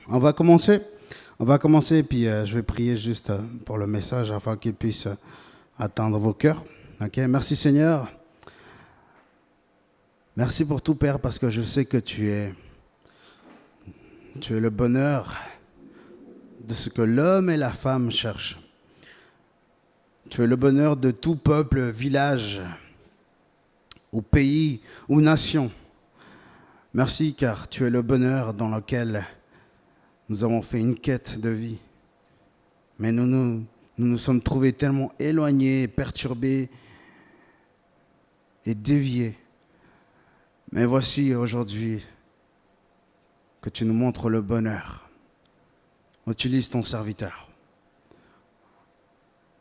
On va commencer. On va commencer, puis je vais prier juste pour le message afin qu'il puisse atteindre vos cœurs. Ok. Merci Seigneur. Merci pour tout Père, parce que je sais que tu es le bonheur de ce que l'homme et la femme cherchent. Tu es le bonheur de tout peuple, village, ou pays, ou nation. Merci car tu es le bonheur dans lequel nous avons fait une quête de vie. Mais nous sommes trouvés tellement éloignés, perturbés et déviés. Mais voici aujourd'hui que tu nous montres le bonheur. Utilise ton serviteur.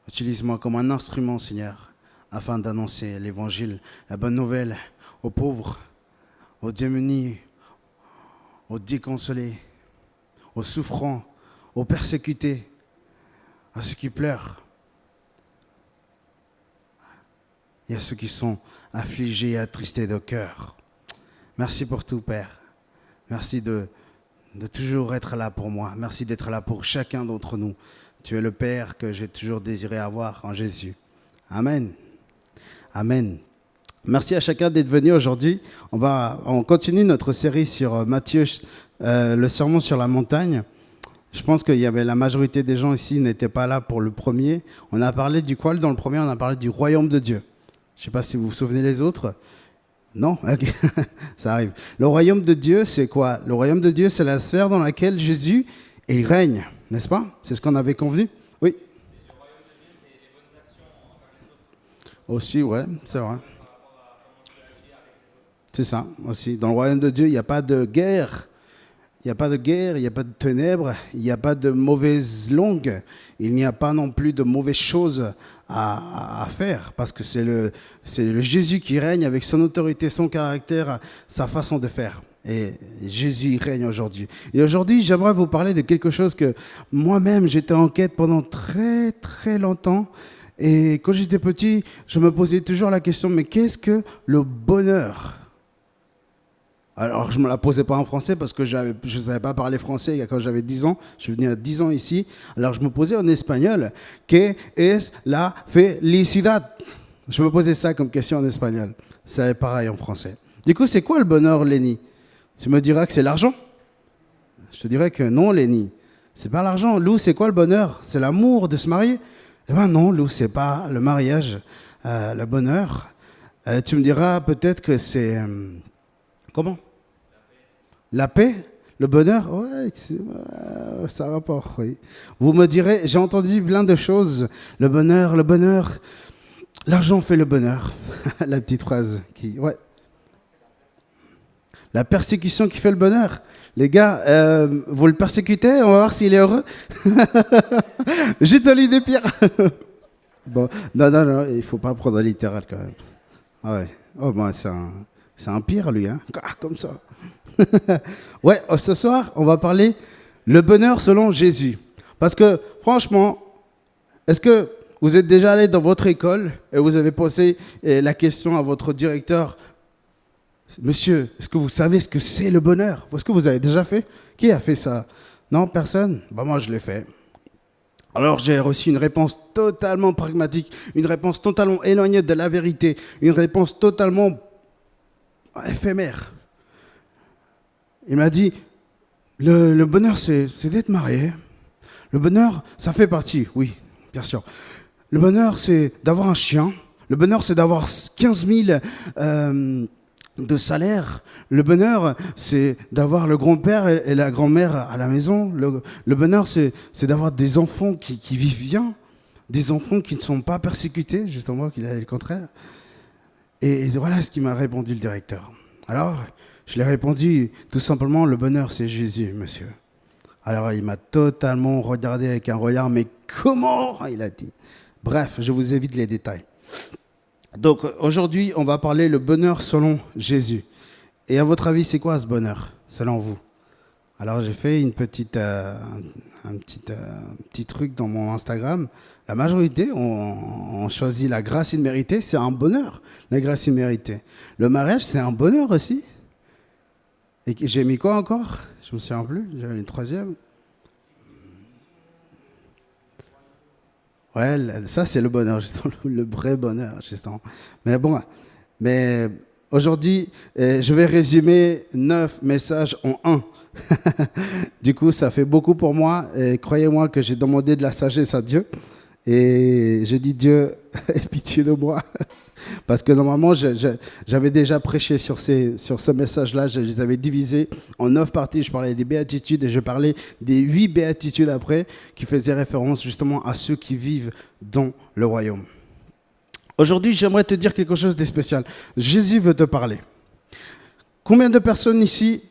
Utilise-moi comme un instrument, Seigneur, afin d'annoncer l'évangile, la bonne nouvelle aux pauvres, aux démunis, aux déconsolés, aux souffrants, aux persécutés, à ceux qui pleurent et à ceux qui sont affligés et attristés de cœur. Merci pour tout, Père. Merci de toujours être là pour moi. Merci d'être là pour chacun d'entre nous. Tu es le Père que j'ai toujours désiré avoir en Jésus. Amen. Amen. Merci à chacun d'être venu aujourd'hui. On continue notre série sur Matthieu, le sermon sur la montagne. Je pense qu'il y avait la majorité des gens ici n'étaient pas là pour le premier. On a parlé du quoi dans le premier? On a parlé du royaume de Dieu. Je ne sais pas si vous vous souvenez les autres. Non? Okay. Ça arrive. Le royaume de Dieu, c'est quoi? Le royaume de Dieu, c'est la sphère dans laquelle Jésus il règne, n'est-ce pas? C'est ce qu'on avait convenu? Oui. Le royaume de Dieu, c'est les bonnes actions envers les autres. Aussi, ouais, c'est vrai. C'est ça, aussi. Dans le royaume de Dieu, il n'y a pas de guerre. Il n'y a pas de guerre, il n'y a pas de ténèbres, il n'y a pas de mauvaises langues, il n'y a pas non plus de mauvaises choses à faire, parce que c'est le Jésus qui règne avec son autorité, son caractère, sa façon de faire. Et Jésus règne aujourd'hui. Et aujourd'hui, j'aimerais vous parler de quelque chose que moi-même, j'étais en quête pendant très, très longtemps. Et quand j'étais petit, je me posais toujours la question, mais qu'est-ce que le bonheur ? Alors, je ne me la posais pas en français parce que je ne savais pas parler français quand j'avais 10 ans. Je suis venu à 10 ans ici. Alors, je me posais en espagnol. ¿Qué es la felicidad? Je me posais ça comme question en espagnol. C'est pareil en français. Du coup, c'est quoi le bonheur, Lenny? Tu me diras que c'est l'argent? Je te dirais que non, Lenny. C'est pas l'argent. Lou, c'est quoi le bonheur? C'est l'amour de se marier? Eh bien non, Lou, c'est pas le mariage, le bonheur. Tu me diras peut-être que c'est... comment? La paix, le bonheur, ouais, ça rapporte, oui. Vous me direz, j'ai entendu plein de choses. Le bonheur, l'argent fait le bonheur. La petite phrase qui, ouais. La persécution qui fait le bonheur. Les gars, vous le persécutez, on va voir s'il est heureux. J'ai donné l'idée pire. Bon, non, il ne faut pas prendre littéral quand même. Ouais. Oh, ben, c'est un pire, lui, hein. Comme ça. Ouais, ce soir, on va parler le bonheur selon Jésus. Parce que, franchement, est-ce que vous êtes déjà allé dans votre école et vous avez posé la question à votre directeur, monsieur, est-ce que vous savez ce que c'est le bonheur? Est-ce que vous avez déjà fait? Qui a fait ça? Non, personne? Bah, moi, je l'ai fait. Alors j'ai reçu une réponse totalement pragmatique, une réponse totalement éloignée de la vérité, une réponse totalement éphémère. Il m'a dit, le bonheur, c'est d'être marié. Le bonheur, ça fait partie, oui, bien sûr. Le bonheur, c'est d'avoir un chien. Le bonheur, c'est d'avoir 15 000 de salaire. Le bonheur, c'est d'avoir le grand-père et la grand-mère à la maison. Le bonheur, c'est d'avoir des enfants qui vivent bien, des enfants qui ne sont pas persécutés, justement, qu'il a dit le contraire. Et voilà ce qu'il m'a répondu le directeur. Alors, je lui ai répondu, tout simplement, le bonheur, c'est Jésus, monsieur. Alors, il m'a totalement regardé avec un regard, mais comment? Il a dit. Bref, je vous évite les détails. Donc, aujourd'hui, on va parler le bonheur selon Jésus. Et à votre avis, c'est quoi ce bonheur, selon vous? Alors, j'ai fait un petit truc dans mon Instagram. La majorité on choisit la grâce imméritée, c'est un bonheur, la grâce imméritée. Le mariage, c'est un bonheur aussi. Et j'ai mis quoi encore? Je me souviens plus. J'avais une troisième. Ouais, ça c'est le bonheur, justement, le vrai bonheur, justement. Mais bon, mais aujourd'hui, je vais résumer 9 messages en un. Du coup, ça fait beaucoup pour moi. Et croyez-moi que j'ai demandé de la sagesse à Dieu. Et j'ai dit, Dieu, aie pitié de moi. Parce que normalement, j'avais déjà prêché sur ce message-là. Je les avais divisés en 9 parties. Je parlais des béatitudes et je parlais des 8 béatitudes après qui faisaient référence justement à ceux qui vivent dans le royaume. Aujourd'hui, j'aimerais te dire quelque chose de spécial. Jésus veut te parler. Combien de personnes ici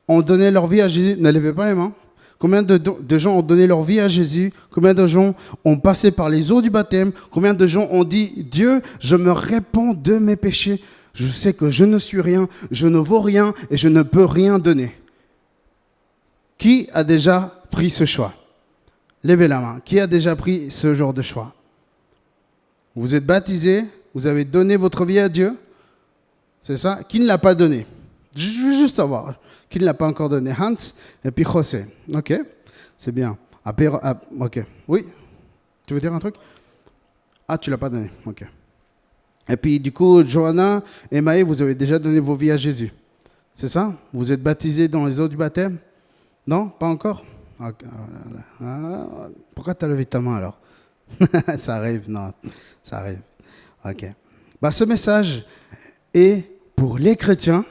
ont donné leur vie à Jésus? Ne levez pas les mains. Combien de gens ont donné leur vie à Jésus? Combien de gens ont passé par les eaux du baptême? Combien de gens ont dit, Dieu, je me répands de mes péchés. Je sais que je ne suis rien, je ne vaux rien et je ne peux rien donner. Qui a déjà pris ce choix? Levez la main. Qui a déjà pris ce genre de choix? Vous êtes baptisé, vous avez donné votre vie à Dieu. C'est ça? Qui ne l'a pas donné? Je veux juste savoir. Qui ne l'a pas encore donné? Hans et puis José. Ok, c'est bien. Ok, oui. Tu veux dire un truc? Ah, tu ne l'as pas donné. Ok. Et puis du coup, Johanna et Maë, vous avez déjà donné vos vies à Jésus. C'est ça? Vous êtes baptisés dans les eaux du baptême? Non? Pas encore? Okay. Pourquoi tu as levé ta main alors? Ça arrive, non. Ça arrive. Ok. Ce message est pour les chrétiens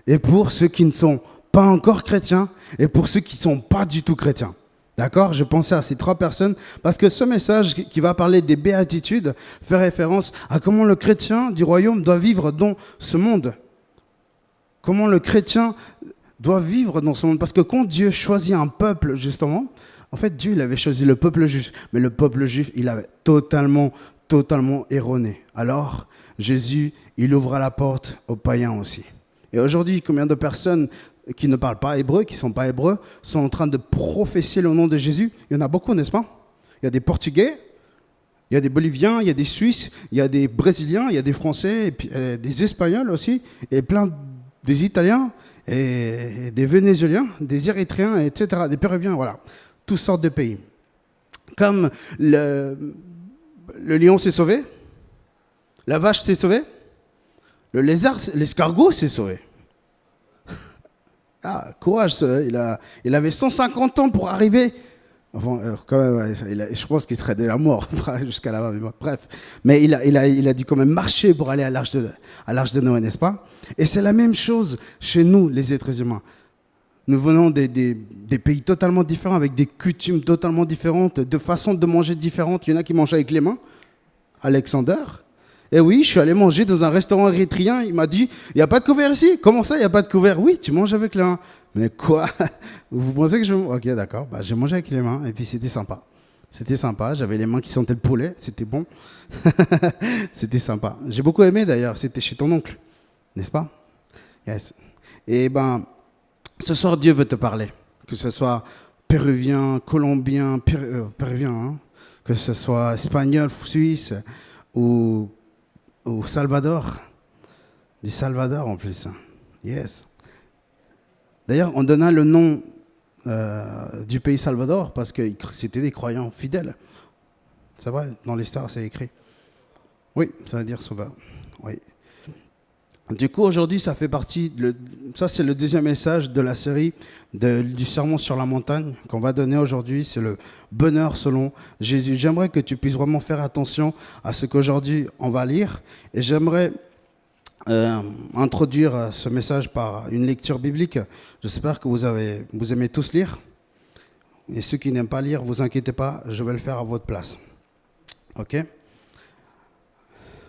et pour ceux qui ne sont pas encore chrétiens et pour ceux qui ne sont pas du tout chrétiens. D'accord? Je pensais à ces 3 personnes parce que ce message qui va parler des béatitudes fait référence à comment le chrétien du royaume doit vivre dans ce monde. Comment le chrétien doit vivre dans ce monde. Parce que quand Dieu choisit un peuple, justement, en fait, Dieu il avait choisi le peuple juif. Mais le peuple juif, il avait totalement erroné. Alors, Jésus, il ouvra la porte aux païens aussi. Et aujourd'hui, combien de personnes qui ne parlent pas hébreu, qui ne sont pas hébreux, sont en train de professer le nom de Jésus? Il y en a beaucoup, n'est-ce pas? Il y a des Portugais, il y a des Boliviens, il y a des Suisses, il y a des Brésiliens, il y a des Français, et puis, des Espagnols aussi, et des Italiens, et des Vénézuéliens, des Érythréens, etc., des Péruviens, voilà, toutes sortes de pays. Comme le lion s'est sauvé, la vache s'est sauvée, le lézard, l'escargot s'est sauvé. Ah, courage, il avait 150 ans pour arriver. Enfin, quand même, je pense qu'il serait déjà mort jusqu'à là-bas. Mais bon, bref, mais il a dû quand même marcher pour aller à l'Arche de Noé, n'est-ce pas? Et c'est la même chose chez nous, les êtres humains. Nous venons des pays totalement différents, avec des coutumes totalement différentes, de façons de manger différentes. Il y en a qui mangent avec les mains. Alexander. Et oui, je suis allé manger dans un restaurant érythréen. Il m'a dit, il n'y a pas de couvert ici. Comment ça, il n'y a pas de couvert? Oui, tu manges avec les mains. Mais quoi? Vous pensez que je... Ok, d'accord. J'ai mangé avec les mains et puis c'était sympa. C'était sympa. J'avais les mains qui sentaient le poulet. C'était bon. C'était sympa. J'ai beaucoup aimé d'ailleurs. C'était chez ton oncle. N'est-ce pas? Yes. Et ce soir, Dieu veut te parler. Que ce soit péruvien, colombien, péruvien, hein? Que ce soit espagnol, suisse ou Salvador. Du Salvador en plus. Yes. D'ailleurs, on donna le nom du pays Salvador parce que c'était des croyants fidèles. C'est vrai, dans l'histoire, c'est écrit. Oui, ça veut dire sauveur. Oui. Du coup, aujourd'hui, ça fait partie, ça c'est le deuxième message de la série du sermon sur la montagne qu'on va donner aujourd'hui. C'est le bonheur selon Jésus. J'aimerais que tu puisses vraiment faire attention à ce qu'aujourd'hui on va lire. Et j'aimerais introduire ce message par une lecture biblique. J'espère que vous aimez tous lire. Et ceux qui n'aiment pas lire, vous inquiétez pas, je vais le faire à votre place. Ok ?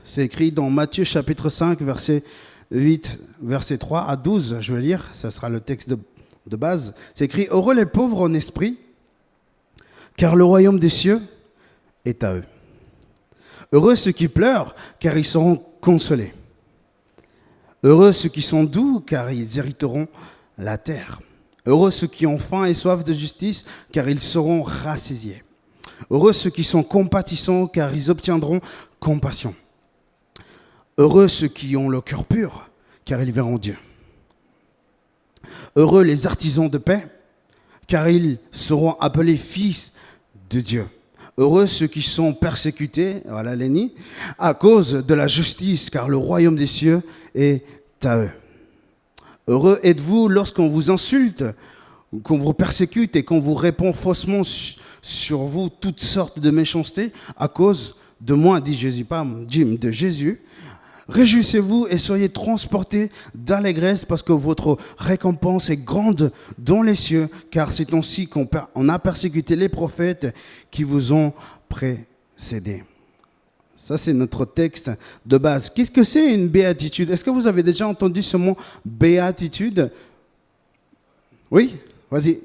C'est écrit dans Matthieu chapitre 5, verset 8, verset 3 à 12. Je vais lire, ça sera le texte de base. C'est écrit « Heureux les pauvres en esprit, car le royaume des cieux est à eux. Heureux ceux qui pleurent, car ils seront consolés. Heureux ceux qui sont doux, car ils hériteront la terre. Heureux ceux qui ont faim et soif de justice, car ils seront rassasiés. Heureux ceux qui sont compatissants, car ils obtiendront compassion. Heureux ceux qui ont le cœur pur, car ils verront Dieu. Heureux les artisans de paix, car ils seront appelés fils de Dieu. Heureux ceux qui sont persécutés, voilà Lénie, à cause de la justice, car le royaume des cieux est à eux. Heureux êtes-vous lorsqu'on vous insulte, qu'on vous persécute et qu'on vous répond faussement sur vous toutes sortes de méchancetés à cause de moi, dit Jésus, pas Jim, de Jésus. Réjouissez-vous et soyez transportés d'allégresse parce que votre récompense est grande dans les cieux, car c'est ainsi qu'on a persécuté les prophètes qui vous ont précédés. Ça, c'est notre texte de base. Qu'est-ce que c'est une béatitude? Est-ce que vous avez déjà entendu ce mot béatitude? Oui? Vas-y.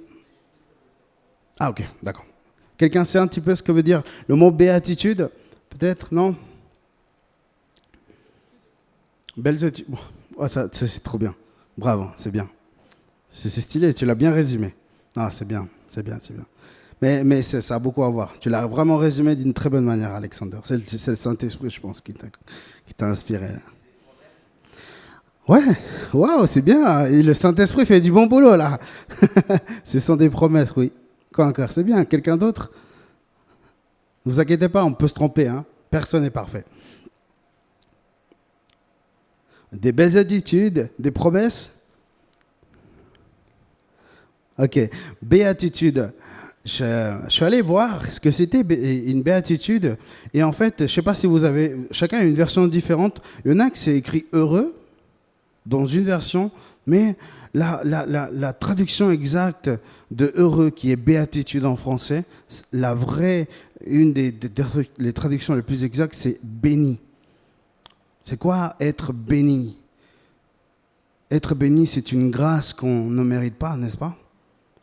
Ah, ok, d'accord. Quelqu'un sait un petit peu ce que veut dire le mot béatitude? Peut-être, non? Belles études. Oh, ça, c'est trop bien. Bravo, c'est bien. C'est stylé, tu l'as bien résumé. Ah, c'est bien, c'est bien, c'est bien. Mais ça a beaucoup à voir. Tu l'as vraiment résumé d'une très bonne manière, Alexander. C'est le Saint-Esprit, je pense, qui t'a inspiré. Là. Ouais, waouh, c'est bien. Et le Saint-Esprit fait du bon boulot, là. Ce sont des promesses, oui. Quoi encore? C'est bien. Quelqu'un d'autre? Ne vous inquiétez pas, on peut se tromper. Hein. Personne n'est parfait. Des belles attitudes, des promesses. Ok, béatitude. Je suis allé voir ce que c'était une béatitude. Et en fait, je ne sais pas si vous avez... Chacun a une version différente. Il y en a qui c'est écrit heureux dans une version, mais la traduction exacte de heureux, qui est béatitude en français, la vraie, une des les traductions les plus exactes, c'est béni. C'est quoi être béni? Être béni, c'est une grâce qu'on ne mérite pas, n'est-ce pas?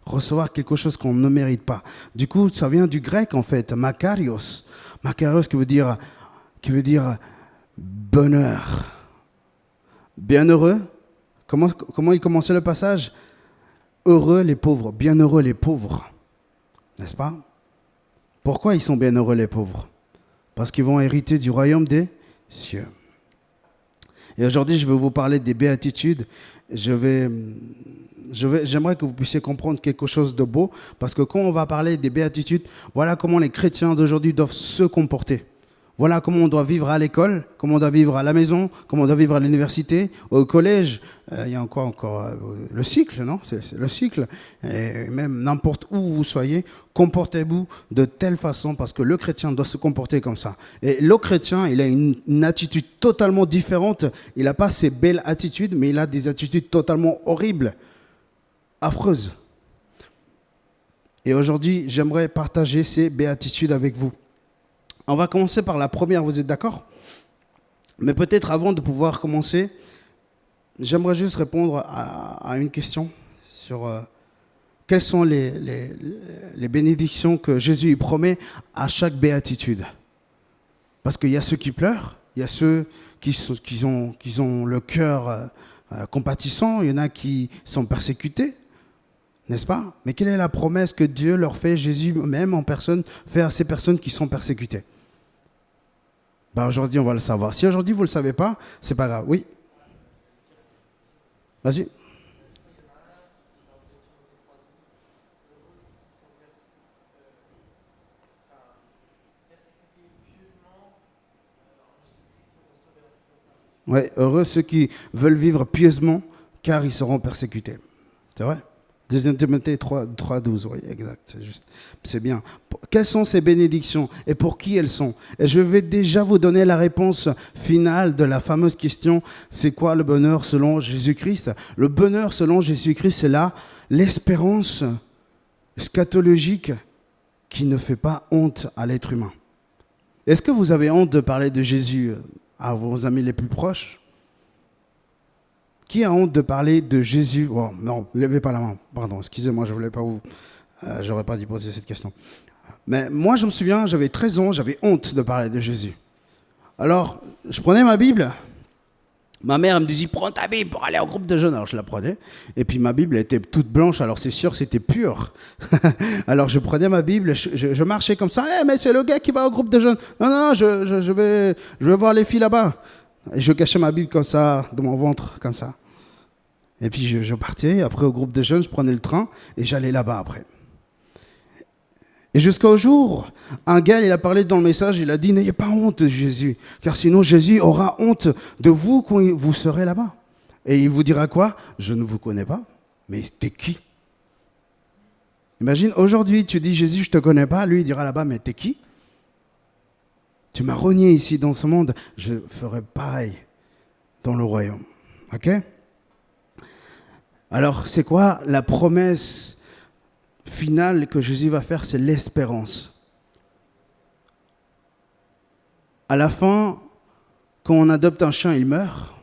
Recevoir quelque chose qu'on ne mérite pas. Du coup, ça vient du grec, en fait, makarios. Makarios qui veut dire bonheur. Bienheureux. Comment il commençait le passage? Heureux les pauvres, bienheureux les pauvres. N'est-ce pas? Pourquoi ils sont bienheureux les pauvres? Parce qu'ils vont hériter du royaume des cieux. Et aujourd'hui, je vais vous parler des béatitudes. J'aimerais que vous puissiez comprendre quelque chose de beau, parce que quand on va parler des béatitudes, voilà comment les chrétiens d'aujourd'hui doivent se comporter. Voilà comment on doit vivre à l'école, comment on doit vivre à la maison, comment on doit vivre à l'université, au collège. Il y a encore le cycle, non? C'est le cycle. Et même n'importe où vous soyez, comportez-vous de telle façon, parce que le chrétien doit se comporter comme ça. Et le chrétien, il a une attitude totalement différente. Il n'a pas ces belles attitudes, mais il a des attitudes totalement horribles, affreuses. Et aujourd'hui, j'aimerais partager ces béatitudes avec vous. On va commencer par la première, vous êtes d'accord? Mais peut-être avant de pouvoir commencer, j'aimerais juste répondre à une question sur quelles sont les bénédictions que Jésus promet à chaque béatitude. Parce qu'il y a ceux qui pleurent, il y a ceux qui ont le cœur compatissant, il y en a qui sont persécutés, n'est-ce pas? Mais quelle est la promesse que Dieu leur fait, Jésus même en personne, fait à ces personnes qui sont persécutées? Aujourd'hui, on va le savoir. Si aujourd'hui, vous ne le savez pas, c'est pas grave. Oui? Vas-y. Ouais, heureux ceux qui veulent vivre pieusement, car ils seront persécutés. C'est vrai? 2 Timothée 3:12, oui, exact, c'est juste. C'est bien. Quelles sont ces bénédictions et pour qui elles sont? Et je vais déjà vous donner la réponse finale de la fameuse question, c'est quoi le bonheur selon Jésus-Christ? Le bonheur selon Jésus-Christ, c'est là l'espérance eschatologique qui ne fait pas honte à l'être humain. Est-ce que vous avez honte de parler de Jésus à vos amis les plus proches? Qui a honte de parler de Jésus? Oh, non, ne levez pas la main. Pardon, excusez-moi, je ne voulais pas vous... j'aurais pas dû poser cette question. Mais moi, je me souviens, j'avais 13 ans, j'avais honte de parler de Jésus. Alors, je prenais ma Bible. Ma mère me disait, prends ta Bible pour aller au groupe de jeunes. Alors, je la prenais. Et puis, ma Bible était toute blanche, alors c'est sûr, c'était pur. Alors, je prenais ma Bible, je marchais comme ça. Mais c'est le gars qui va au groupe de jeunes. Non, je vais voir les filles là-bas. Et je cachais ma Bible comme ça, dans mon ventre, comme ça. Et puis je partais, après au groupe de jeunes, je prenais le train et j'allais là-bas après. Et jusqu'au jour, un gars, il a parlé dans le message, il a dit, n'ayez pas honte de Jésus, car sinon Jésus aura honte de vous quand vous serez là-bas. Et il vous dira quoi? Je ne vous connais pas, mais t'es qui? Imagine, aujourd'hui, tu dis Jésus, je ne te connais pas, lui il dira là-bas, mais t'es qui? Tu m'as renié ici dans ce monde, je ferai pareil dans le royaume. Ok? Alors, c'est quoi la promesse finale que Jésus va faire? C'est l'espérance. À la fin, quand on adopte un chien, il meurt.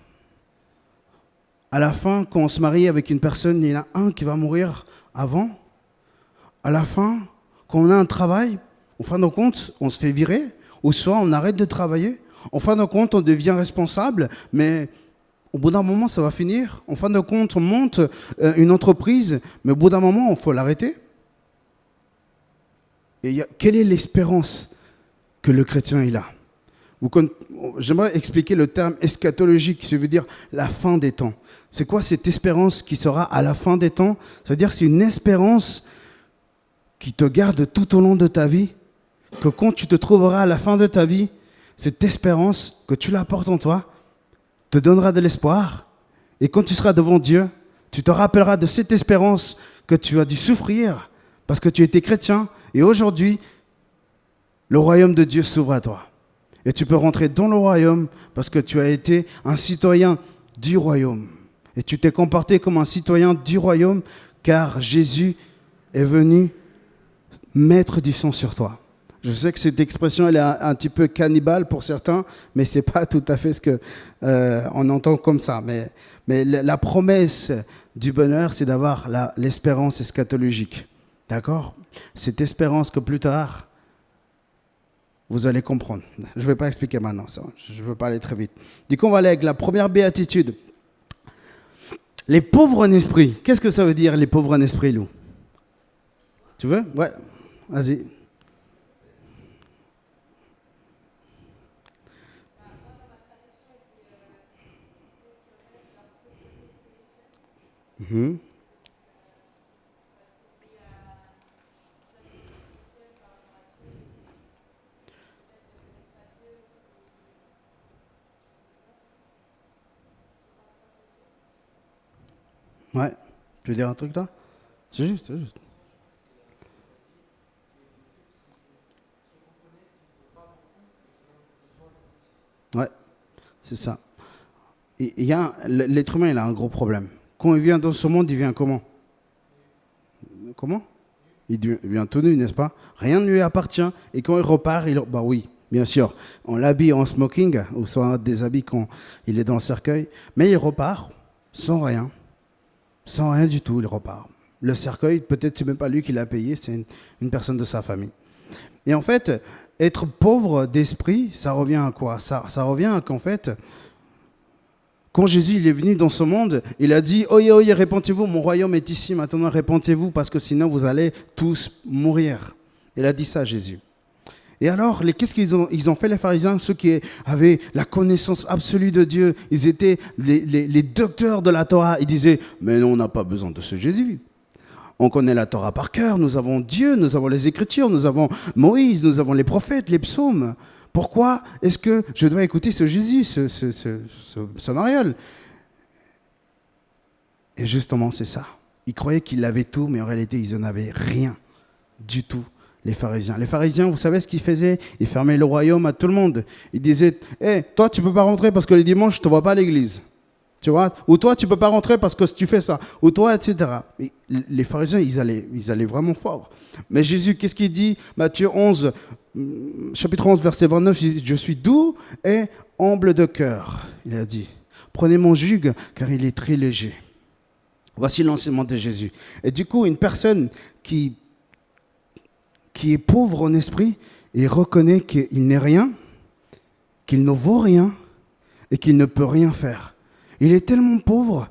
À la fin, quand on se marie avec une personne, il y en a un qui va mourir avant. À la fin, quand on a un travail, en fin de compte, on se fait virer, ou soit on arrête de travailler. En fin de compte, on devient responsable, mais au bout d'un moment, ça va finir. En fin de compte, on monte une entreprise, mais au bout d'un moment, il faut l'arrêter. Et quelle est l'espérance que le chrétien il a? J'aimerais expliquer le terme eschatologique, qui veut dire la fin des temps. C'est quoi cette espérance qui sera à la fin des temps? Ça veut dire que c'est une espérance qui te garde tout au long de ta vie, que quand tu te trouveras à la fin de ta vie, cette espérance que tu la portes en toi te donnera de l'espoir. Et quand tu seras devant Dieu, tu te rappelleras de cette espérance que tu as dû souffrir parce que tu étais chrétien. Et aujourd'hui, le royaume de Dieu s'ouvre à toi. Et tu peux rentrer dans le royaume parce que tu as été un citoyen du royaume. Et tu t'es comporté comme un citoyen du royaume car Jésus est venu mettre du sang sur toi. Je sais que cette expression elle est un petit peu cannibale pour certains, mais ce n'est pas tout à fait ce qu'on entend comme ça. Mais la promesse du bonheur, c'est d'avoir l'espérance eschatologique. D'accord? Cette espérance que plus tard, vous allez comprendre. Je ne vais pas expliquer maintenant ça. Je ne veux pas aller très vite. Du coup, on va aller avec la première béatitude. Les pauvres en esprit. Qu'est-ce que ça veut dire, les pauvres en esprit, Lou? Tu veux? Ouais. Vas-y. Mmh. Ouais. Tu veux dire un truc là? C'est juste, c'est juste. Ouais, c'est ça. Et l'être humain, il a un gros problème. Quand il vient dans ce monde, il vient comment? Comment? Il vient tout nu, n'est-ce pas? Rien ne lui appartient. Et quand il repart, bah oui, bien sûr, on l'habille en smoking, ou soit des habits quand il est dans le cercueil. Mais il repart sans rien. Sans rien du tout, il repart. Le cercueil, peut-être c'est même pas lui qui l'a payé, c'est une personne de sa famille. Et en fait, être pauvre d'esprit, ça revient à quoi? Ça revient à qu'en fait, quand Jésus il est venu dans ce monde, il a dit « Oyez, oyez, répentez-vous, mon royaume est ici, maintenant répentez-vous, parce que sinon vous allez tous mourir. » Il a dit ça, Jésus. Et alors, qu'est-ce qu'ils ont fait les pharisiens? Ceux qui avaient la connaissance absolue de Dieu, ils étaient les docteurs de la Torah. Ils disaient « Mais non, on n'a pas besoin de ce Jésus. On connaît la Torah par cœur, nous avons Dieu, nous avons les Écritures, nous avons Moïse, nous avons les prophètes, les psaumes. Pourquoi est-ce que je dois écouter ce Jésus, ce mariole ?» Et justement, c'est ça. Ils croyaient qu'ils avaient tout, mais en réalité, ils n'en avaient rien du tout, les pharisiens. Les pharisiens, vous savez ce qu'ils faisaient? Ils fermaient le royaume à tout le monde. Ils disaient « Hé, toi, tu ne peux pas rentrer parce que le dimanche, je ne te vois pas à l'église. » Tu vois? Ou toi, tu ne peux pas rentrer parce que tu fais ça. Ou toi, etc. Et les pharisiens, ils allaient vraiment fort. Mais Jésus, qu'est-ce qu'il dit? Matthieu 11, chapitre 11, verset 29, il dit, « Je suis doux et humble de cœur. » Il a dit, « Prenez mon joug, car il est très léger. » Voici l'enseignement de Jésus. Et du coup, une personne qui est pauvre en esprit, il reconnaît qu'il n'est rien, qu'il ne vaut rien et qu'il ne peut rien faire. Il est tellement pauvre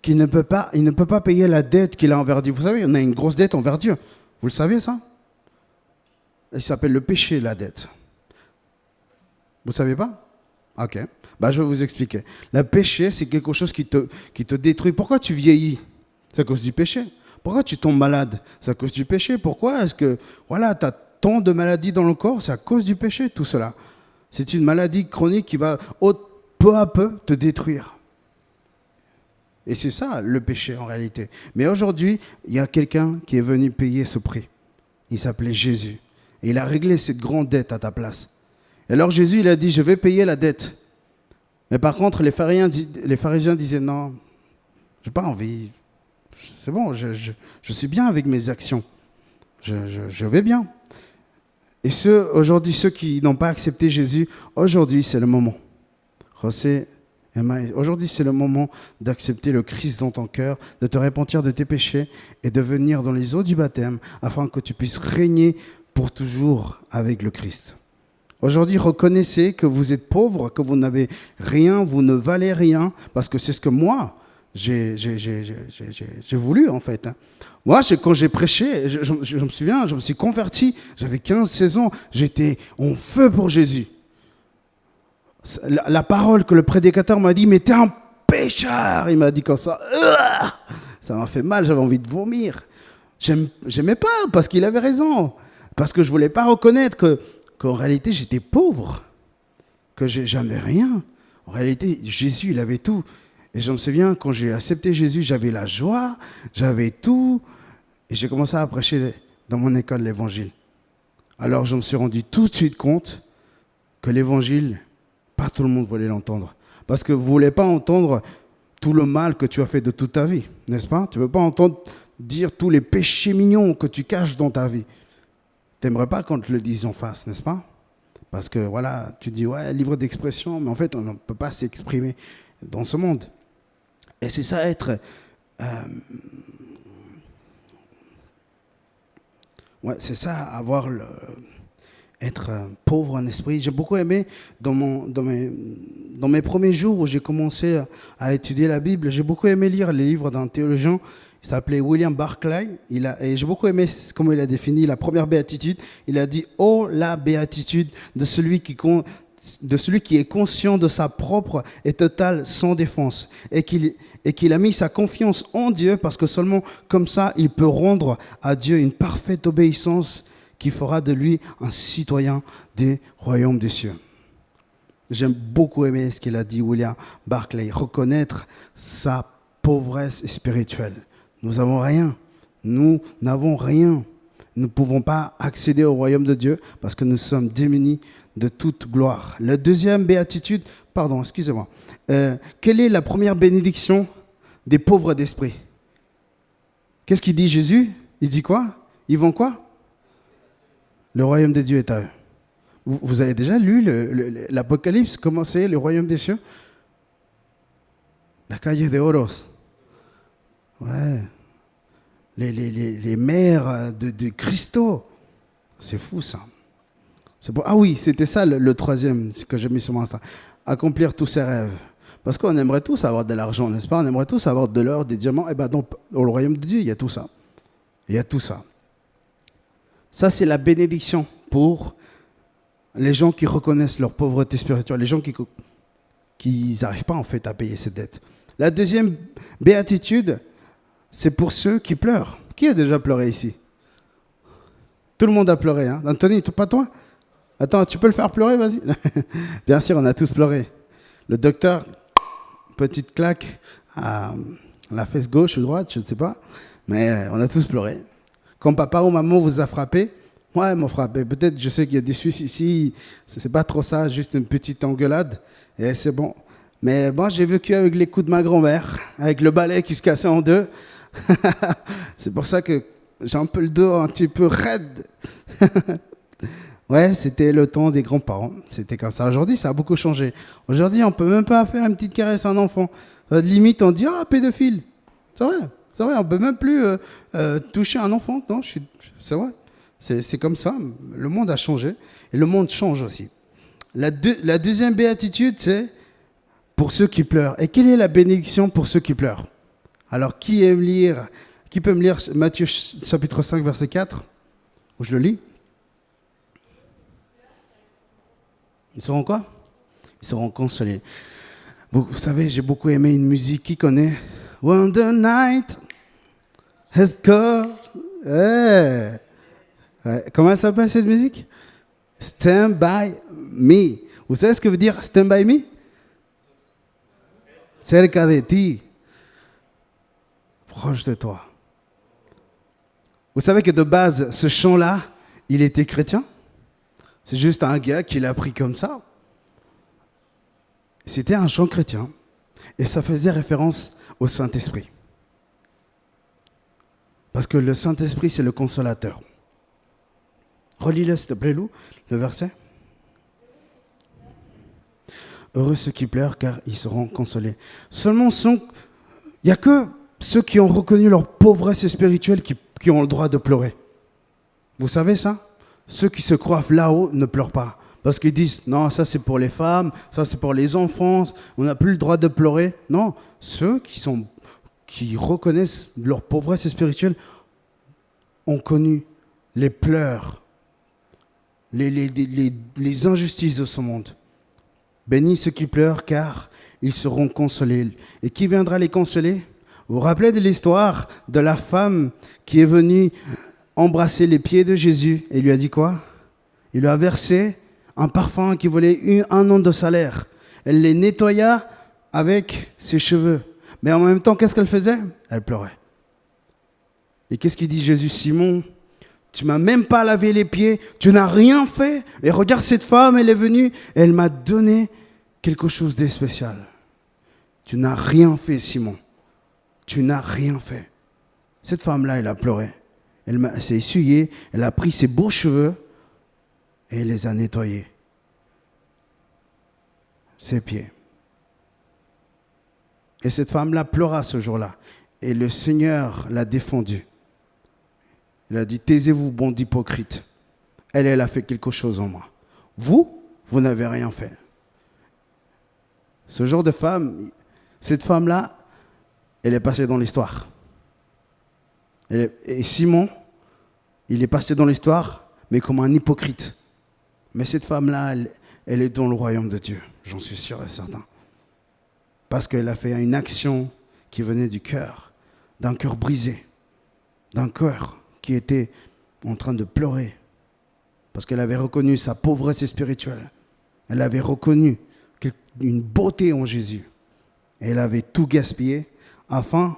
qu'il ne peut pas payer la dette qu'il a envers Dieu. Vous savez, on a une grosse dette envers Dieu. Vous le savez, ça? Il s'appelle le péché, la dette. Vous ne savez pas? Ok. Bah, je vais vous expliquer. Le péché, c'est quelque chose qui te détruit. Pourquoi tu vieillis? C'est à cause du péché. Pourquoi tu tombes malade? C'est à cause du péché. Pourquoi est-ce que voilà, tu as tant de maladies dans le corps? C'est à cause du péché, tout cela. C'est une maladie chronique qui va peu à peu te détruire. Et c'est ça, le péché, en réalité. Mais aujourd'hui, il y a quelqu'un qui est venu payer ce prix. Il s'appelait Jésus. Et il a réglé cette grande dette à ta place. Et alors Jésus, il a dit, je vais payer la dette. Mais par contre, les pharisiens disaient, non, je n'ai pas envie. C'est bon, je suis bien avec mes actions. Je vais bien. Et aujourd'hui, ceux qui n'ont pas accepté Jésus, aujourd'hui, c'est le moment. José, aujourd'hui, c'est le moment d'accepter le Christ dans ton cœur, de te repentir de tes péchés et de venir dans les eaux du baptême afin que tu puisses régner pour toujours avec le Christ. Aujourd'hui, reconnaissez que vous êtes pauvre, que vous n'avez rien, vous ne valez rien, parce que c'est ce que moi, j'ai voulu en fait. Moi, quand j'ai prêché, je me souviens, je me suis converti, j'avais 15-16 ans, j'étais en feu pour Jésus. La parole que le prédicateur m'a dit, mais t'es un pécheur, il m'a dit comme ça. Ça m'a fait mal, j'avais envie de vomir. J'aimais pas, parce qu'il avait raison, parce que je voulais pas reconnaître qu'en réalité, j'étais pauvre, que j'avais rien. En réalité, Jésus, il avait tout. Et je me souviens, quand j'ai accepté Jésus, j'avais la joie, j'avais tout. Et j'ai commencé à prêcher dans mon école l'évangile. Alors, je me suis rendu tout de suite compte que l'évangile, pas tout le monde voulait l'entendre. Parce que vous ne voulez pas entendre tout le mal que tu as fait de toute ta vie, n'est-ce pas? Tu ne veux pas entendre dire tous les péchés mignons que tu caches dans ta vie. Tu n'aimerais pas qu'on te le dise en face, n'est-ce pas? Parce que voilà, tu dis, ouais, livre d'expression, mais en fait, on ne peut pas s'exprimer dans ce monde. Et c'est ça, être... c'est ça, être pauvre en esprit. J'ai beaucoup aimé, dans mes premiers jours où j'ai commencé à étudier la Bible, j'ai beaucoup aimé lire les livres d'un théologien. Il s'appelait William Barclay. Et j'ai beaucoup aimé comment il a défini la première béatitude. Il a dit « Oh, la béatitude de celui qui est conscient de sa propre et totale sans défense, et qu'il a mis sa confiance en Dieu, parce que seulement comme ça, il peut rendre à Dieu une parfaite obéissance qui fera de lui un citoyen des royaumes des cieux. » J'aime beaucoup aimer ce qu'il a dit, William Barclay, reconnaître sa pauvresse spirituelle. Nous n'avons rien. Nous n'avons rien. Nous ne pouvons pas accéder au royaume de Dieu parce que nous sommes démunis de toute gloire. La deuxième béatitude, excusez-moi. Quelle est la première bénédiction des pauvres d'esprit? Qu'est-ce qu'il dit Jésus? Il dit quoi? Ils vont quoi? Le royaume de Dieu est à eux. Vous avez déjà lu l'Apocalypse? Comment c'est le royaume des cieux? La calle de oros. Ouais. Les mers de cristaux. C'est fou ça. Ah oui, c'était ça le troisième que j'ai mis sur mon Insta. Accomplir tous ses rêves. Parce qu'on aimerait tous avoir de l'argent, n'est-ce pas? On aimerait tous avoir de l'or, des diamants. Et bien dans le royaume de Dieu, il y a tout ça. Il y a tout ça. Ça, c'est la bénédiction pour les gens qui reconnaissent leur pauvreté spirituelle, les gens qui n'arrivent pas en fait à payer ces dettes. La deuxième béatitude, c'est pour ceux qui pleurent. Qui a déjà pleuré ici? Tout le monde a pleuré, hein? Anthony, pas toi? Attends, tu peux le faire pleurer, vas-y. Bien sûr, on a tous pleuré. Le docteur, petite claque à la fesse gauche ou droite, je ne sais pas, mais on a tous pleuré. Quand papa ou maman vous a frappé, ouais, m'ont frappé. Peut-être, je sais qu'il y a des Suisses ici, c'est pas trop ça, juste une petite engueulade, et c'est bon. Mais moi, j'ai vécu avec les coups de ma grand-mère, avec le balai qui se cassait en deux. C'est pour ça que j'ai un peu le dos un petit peu raide. Ouais, c'était le temps des grands-parents. C'était comme ça. Aujourd'hui, ça a beaucoup changé. Aujourd'hui, on ne peut même pas faire une petite caresse à un enfant. Limite, on dit « Ah, pédophile ». C'est vrai, on ne peut même plus toucher un enfant. Non, c'est vrai. C'est comme ça. Le monde a changé. Et le monde change aussi. La deuxième béatitude, c'est pour ceux qui pleurent. Et quelle est la bénédiction pour ceux qui pleurent? Alors, qui peut me lire Matthieu chapitre 5, verset 4? Où je le lis? Ils seront quoi? Ils seront consolés. Vous savez, j'ai beaucoup aimé une musique. Qui connaît? When the night has come. Ouais. Comment elle s'appelle cette musique? Stand by me. Vous savez ce que veut dire stand by me? Cerca de ti. Proche de toi. Vous savez que de base, ce chant-là, il était chrétien. C'est juste un gars qui l'a pris comme ça. C'était un chant chrétien. Et ça faisait référence au Saint-Esprit. Parce que le Saint-Esprit, c'est le consolateur. Relis-le, s'il te plaît, Lou, le verset. Heureux ceux qui pleurent, car ils seront consolés. Seulement, il n'y a que ceux qui ont reconnu leur pauvresse spirituelle qui ont le droit de pleurer. Vous savez ça? Ceux qui se croient là-haut ne pleurent pas. Parce qu'ils disent, non, ça c'est pour les femmes, ça c'est pour les enfants, on n'a plus le droit de pleurer. Non, ceux qui reconnaissent leur pauvresse spirituelle ont connu les pleurs, les injustices de ce monde. Bénis ceux qui pleurent, car ils seront consolés. Et qui viendra les consoler? Vous vous rappelez de l'histoire de la femme qui est venue embrasser les pieds de Jésus et lui a dit quoi? Il lui a versé un parfum qui valait un an de salaire. Elle les nettoya avec ses cheveux. Mais en même temps, qu'est-ce qu'elle faisait? Elle pleurait. Et qu'est-ce qu'il dit Jésus? Simon, tu m'as même pas lavé les pieds, tu n'as rien fait. Et regarde cette femme, elle est venue, elle m'a donné quelque chose de spécial. Tu n'as rien fait, Simon. Tu n'as rien fait. Cette femme-là, elle a pleuré. Elle s'est essuyée, elle a pris ses beaux cheveux et elle les a nettoyés. Ses pieds. Et cette femme-là pleura ce jour-là. Et le Seigneur l'a défendue. Il a dit, taisez-vous, bande d'hypocrites. Elle a fait quelque chose en moi. Vous n'avez rien fait. Ce genre de femme, cette femme-là, elle est passée dans l'histoire. Et Simon, il est passé dans l'histoire, mais comme un hypocrite. Mais cette femme-là, elle est dans le royaume de Dieu, j'en suis sûr et certain. Parce qu'elle a fait une action qui venait du cœur, d'un cœur brisé, d'un cœur qui était en train de pleurer. Parce qu'elle avait reconnu sa pauvresse spirituelle. Elle avait reconnu une beauté en Jésus. Et elle avait tout gaspillé afin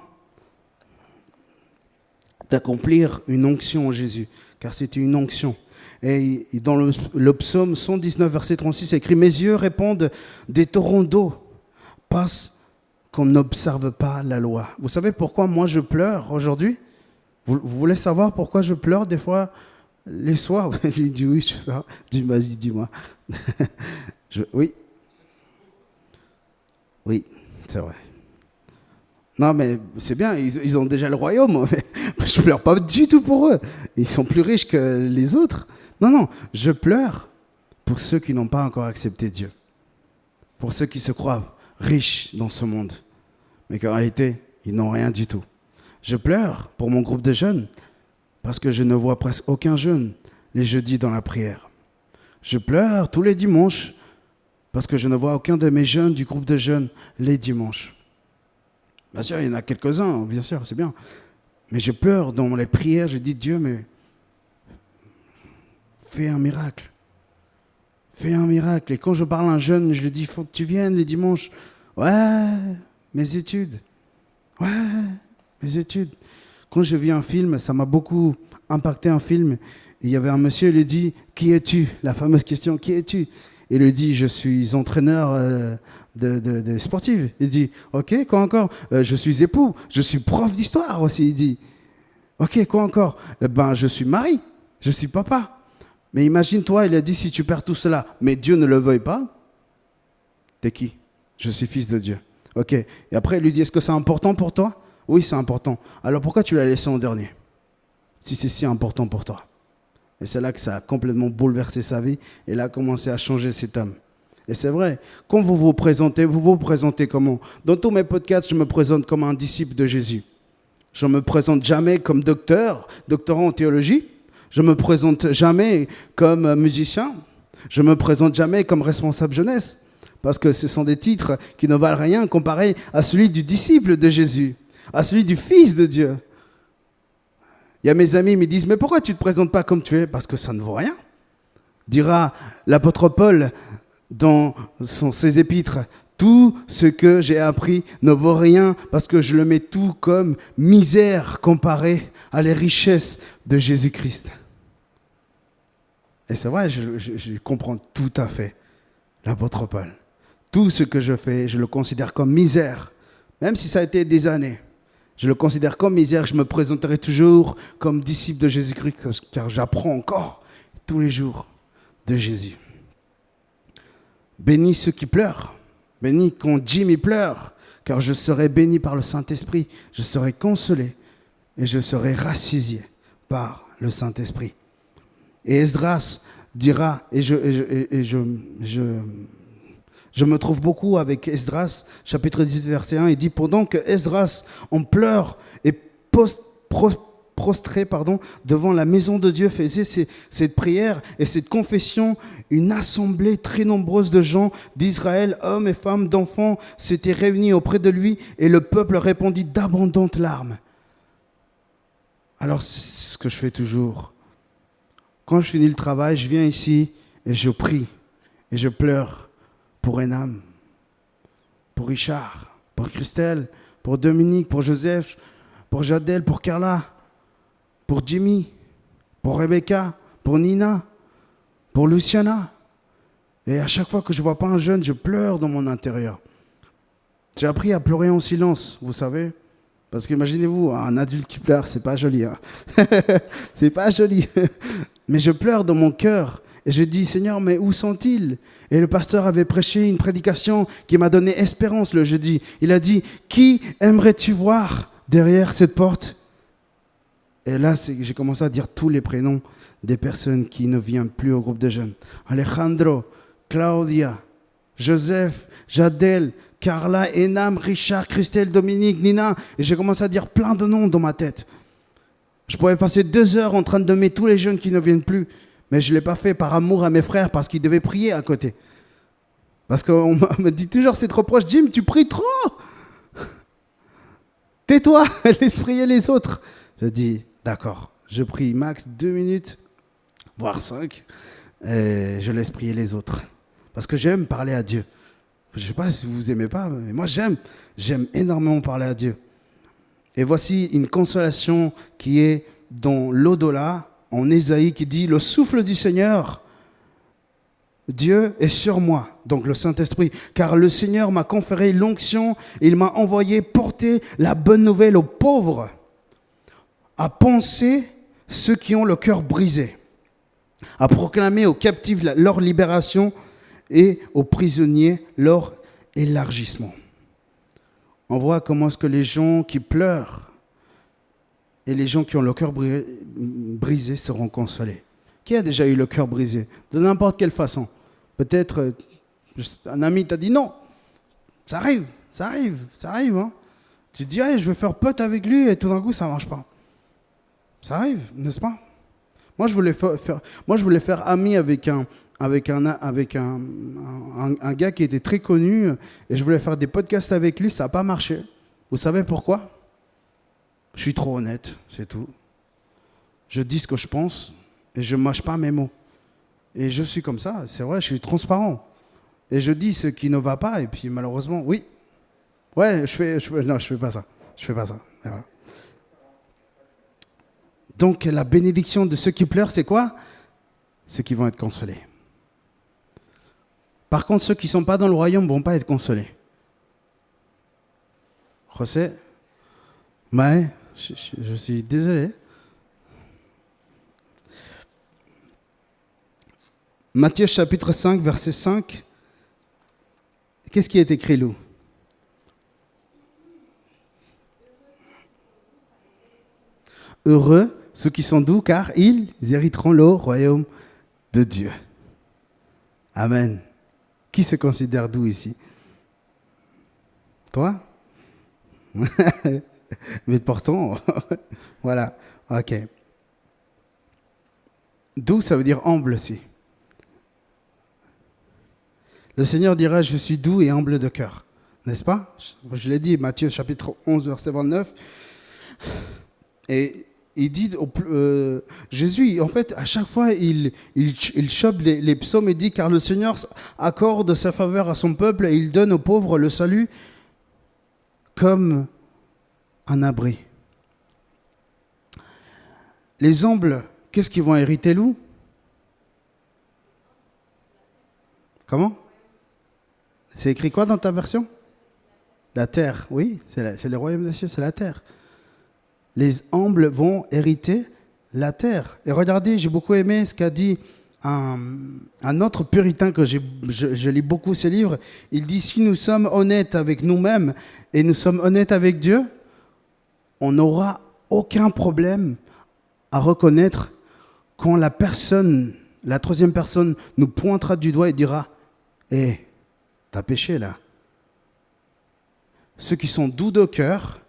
d'accomplir une onction en Jésus. Car c'était une onction. Et dans le psaume 119, verset 36, c'est écrit « Mes yeux répondent des torrents d'eau, parce qu'on n'observe pas la loi. » Vous savez pourquoi moi je pleure aujourd'hui? Vous voulez savoir pourquoi je pleure des fois les soirs? Il dit oui, je sais ça. Vas-y, dis-moi. Oui. Oui, c'est vrai. Non, mais c'est bien, ils ont déjà le royaume. Je pleure pas du tout pour eux. Ils sont plus riches que les autres. Non, je pleure pour ceux qui n'ont pas encore accepté Dieu. Pour ceux qui se croient riches dans ce monde, mais qu'en réalité, ils n'ont rien du tout. Je pleure pour mon groupe de jeunes, parce que je ne vois presque aucun jeune les jeudis dans la prière. Je pleure tous les dimanches, parce que je ne vois aucun de mes jeunes du groupe de jeunes les dimanches. Bien sûr, il y en a quelques-uns, bien sûr, c'est bien. Mais je pleure dans les prières, je dis, Dieu, mais fais un miracle. Fais un miracle. Et quand je parle à un jeune, je lui dis, il faut que tu viennes les dimanches. Ouais, mes études. Ouais, mes études. Quand je vis un film, ça m'a beaucoup impacté un film. Et il y avait un monsieur, il lui dit, qui es-tu? La fameuse question, qui es-tu? Il lui dit, je suis entraîneur de sportif. Il dit, ok, quoi encore? Je suis époux, je suis prof d'histoire aussi. Il dit, ok, quoi encore? Je suis mari, je suis papa. Mais imagine-toi, il a dit, si tu perds tout cela, mais Dieu ne le veuille pas, t'es qui? Je suis fils de Dieu. Ok. Et après, il lui dit, est-ce que c'est important pour toi? Oui, c'est important. Alors pourquoi tu l'as laissé en dernier? Si c'est si important pour toi. Et c'est là que ça a complètement bouleversé sa vie. Et il a commencé à changer cet homme. Et c'est vrai, quand vous vous présentez comment? Dans tous mes podcasts, je me présente comme un disciple de Jésus. Je ne me présente jamais comme doctorant en théologie. Je ne me présente jamais comme musicien. Je ne me présente jamais comme responsable jeunesse. parce que ce sont des titres qui ne valent rien comparé à celui du disciple de Jésus, à celui du Fils de Dieu. Il y a mes amis qui me disent, mais pourquoi tu ne te présentes pas comme tu es? Parce que ça ne vaut rien. Dira l'apôtre Paul dans ses épîtres, tout ce que j'ai appris ne vaut rien parce que je le mets tout comme misère comparé à les richesses de Jésus-Christ. Et c'est vrai, je comprends tout à fait l'apôtre Paul. Tout ce que je fais, je le considère comme misère, même si ça a été des années. Je le considère comme misère, je me présenterai toujours comme disciple de Jésus-Christ, car j'apprends encore tous les jours de Jésus. Bénis ceux qui pleurent, bénis quand Jimmy pleure, car je serai béni par le Saint-Esprit, je serai consolé et je serai rassasié par le Saint-Esprit. Et Esdras dira, et je me trouve beaucoup avec Esdras, chapitre 18, verset 1, il dit, pendant que Esdras en pleure et prostré devant la maison de Dieu, faisait cette prière et cette confession, une assemblée très nombreuse de gens d'Israël, hommes et femmes, d'enfants, s'étaient réunis auprès de lui et le peuple répandit d'abondantes larmes. Alors, c'est ce que je fais toujours. Quand je finis le travail, je viens ici et je prie et je pleure pour Enam, pour Richard, pour Christelle, pour Dominique, pour Joseph, pour Jadel, pour Carla, pour Jimmy, pour Rebecca, pour Nina, pour Luciana. Et à chaque fois que je ne vois pas un jeune, je pleure dans mon intérieur. J'ai appris à pleurer en silence, vous savez. Parce qu'imaginez-vous, un adulte qui pleure, c'est pas joli. Hein. C'est pas joli. Mais je pleure dans mon cœur. Et je dis, Seigneur, mais où sont-ils? Et le pasteur avait prêché une prédication qui m'a donné espérance le jeudi. Il a dit, qui aimerais-tu voir derrière cette porte? Et là, j'ai commencé à dire tous les prénoms des personnes qui ne viennent plus au groupe de jeunes. Alejandro, Claudia, Joseph, Jadel, Carla, Enam, Richard, Christelle, Dominique, Nina. Et j'ai commencé à dire plein de noms dans ma tête. Je pourrais passer 2 heures en train de nommer tous les jeunes qui ne viennent plus. Mais je ne l'ai pas fait par amour à mes frères parce qu'ils devaient prier à côté. Parce qu'on me dit toujours cette reproche, Jim, tu pries trop. Tais-toi, laisse prier les autres. Je dis, d'accord, je prie max 2 minutes, voire 5, et je laisse prier les autres. Parce que j'aime parler à Dieu. Je ne sais pas si vous aimez pas, mais moi j'aime énormément parler à Dieu. Et voici une consolation qui est dans l'au-delà, en Ésaïe, qui dit, le souffle du Seigneur, Dieu est sur moi, donc le Saint-Esprit, car le Seigneur m'a conféré l'onction, il m'a envoyé porter la bonne nouvelle aux pauvres, à panser ceux qui ont le cœur brisé, à proclamer aux captifs leur libération et aux prisonniers leur élargissement. On voit comment est-ce que les gens qui pleurent et les gens qui ont le cœur brisé seront consolés. Qui a déjà eu le cœur brisé? De n'importe quelle façon. Peut-être un ami t'a dit non. Ça arrive. Hein. Tu te dis, hey, je veux faire pote avec lui et tout d'un coup, ça ne marche pas. Ça arrive, n'est-ce pas? Moi, je voulais faire ami avec un gars qui était très connu et je voulais faire des podcasts avec lui, ça n'a pas marché. Vous savez pourquoi? Je suis trop honnête, c'est tout. Je dis ce que je pense et je ne mâche pas mes mots. Et je suis comme ça, c'est vrai, je suis transparent. Et je dis ce qui ne va pas et puis malheureusement, oui. Ouais, non, je fais pas ça. Et voilà. Donc la bénédiction de ceux qui pleurent, c'est quoi? Ceux qui vont être consolés. Par contre, ceux qui ne sont pas dans le royaume ne vont pas être consolés. José, mais je suis désolé. Matthieu chapitre 5, verset 5. Qu'est-ce qui est écrit, Lou? Heureux ceux qui sont doux, car ils hériteront le royaume de Dieu. Amen. Qui se considère doux ici? Toi? Mais pourtant, voilà. Ok. Doux, ça veut dire humble aussi. Le Seigneur dira, je suis doux et humble de cœur. N'est-ce pas? Je l'ai dit, Matthieu chapitre 11, verset 29. Et il dit, Jésus, en fait, à chaque fois, il chope les psaumes et dit, car le Seigneur accorde sa faveur à son peuple et il donne aux pauvres le salut comme un abri. Les humbles, qu'est-ce qu'ils vont hériter, Lou? Comment? C'est écrit quoi dans ta version? La terre, oui, c'est le royaume des cieux, c'est la terre. Les humbles vont hériter la terre. Et regardez, j'ai beaucoup aimé ce qu'a dit un autre puritain que je lis beaucoup ses livres. Il dit, si nous sommes honnêtes avec nous-mêmes et nous sommes honnêtes avec Dieu, on n'aura aucun problème à reconnaître quand la troisième personne nous pointera du doigt et dira, hé, t'as péché là. Ceux qui sont doux de cœur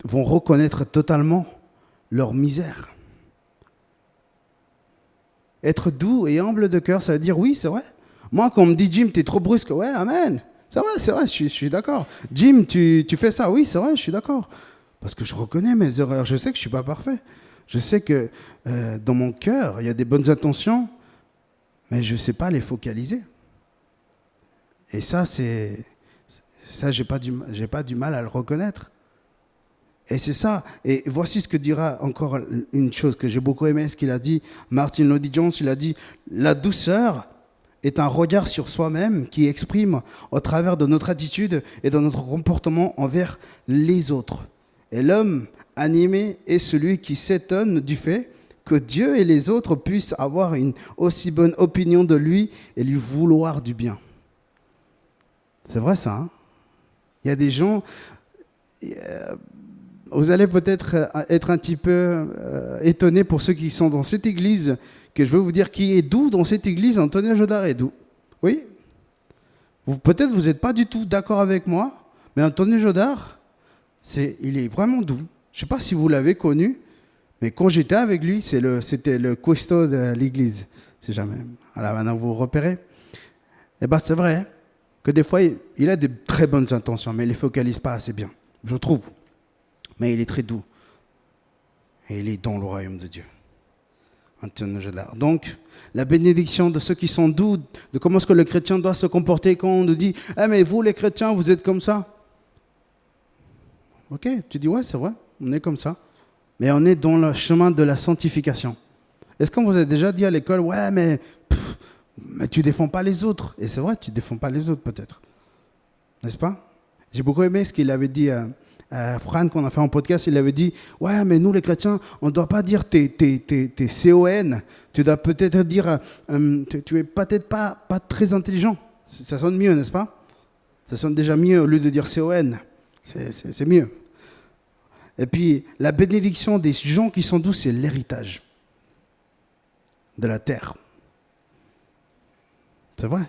vont reconnaître totalement leur misère. Être doux et humble de cœur, ça veut dire oui, c'est vrai. Moi, quand on me dit Jim, t'es trop brusque, ouais, amen. C'est vrai, je suis d'accord. Jim, tu fais ça, oui, c'est vrai, je suis d'accord. Parce que je reconnais mes erreurs, je sais que je ne suis pas parfait. Je sais que dans mon cœur, il y a des bonnes intentions, mais je ne sais pas les focaliser. Et ça, j'ai pas du mal à le reconnaître. Et c'est ça. Et voici ce que dira encore une chose que j'ai beaucoup aimé, ce qu'il a dit, Martin Lloyd-Jones, il a dit, la douceur est un regard sur soi-même qui exprime au travers de notre attitude et de notre comportement envers les autres. Et l'homme animé est celui qui s'étonne du fait que Dieu et les autres puissent avoir une aussi bonne opinion de lui et lui vouloir du bien. C'est vrai ça, hein? Il y a des gens... Vous allez peut-être être un petit peu étonnés pour ceux qui sont dans cette église, que je veux vous dire qui est doux dans cette église. Antonio Jodard est doux. Oui. Peut-être vous n'êtes pas du tout d'accord avec moi, mais Antonio Jodard, il est vraiment doux. Je ne sais pas si vous l'avez connu, mais quand j'étais avec lui, c'était le cuesto de l'église. C'est jamais. Alors maintenant vous repérez. Eh bien c'est vrai que des fois, il a de très bonnes intentions, mais il ne les focalise pas assez bien, je trouve. Mais il est très doux. Et il est dans le royaume de Dieu. Antonio Jodard. Donc, la bénédiction de ceux qui sont doux, de comment est-ce que le chrétien doit se comporter quand on nous dit « Ah, mais vous les chrétiens, vous êtes comme ça ». Ok, tu dis « Ouais, c'est vrai, on est comme ça ». Mais on est dans le chemin de la sanctification. Est-ce qu'on vous a déjà dit à l'école « Ouais, mais tu ne défends pas les autres ». Et c'est vrai, tu ne défends pas les autres peut-être. N'est-ce pas? J'ai beaucoup aimé ce qu'il avait dit Fran, qu'on a fait en podcast, il avait dit « Ouais, mais nous les chrétiens, on ne doit pas dire t'es CON. Tu dois peut-être dire tu es peut-être pas très intelligent. » Ça sonne mieux, n'est-ce pas? Ça sonne déjà mieux au lieu de dire CON. C'est mieux. Et puis, la bénédiction des gens qui sont doux, c'est l'héritage de la terre. C'est vrai.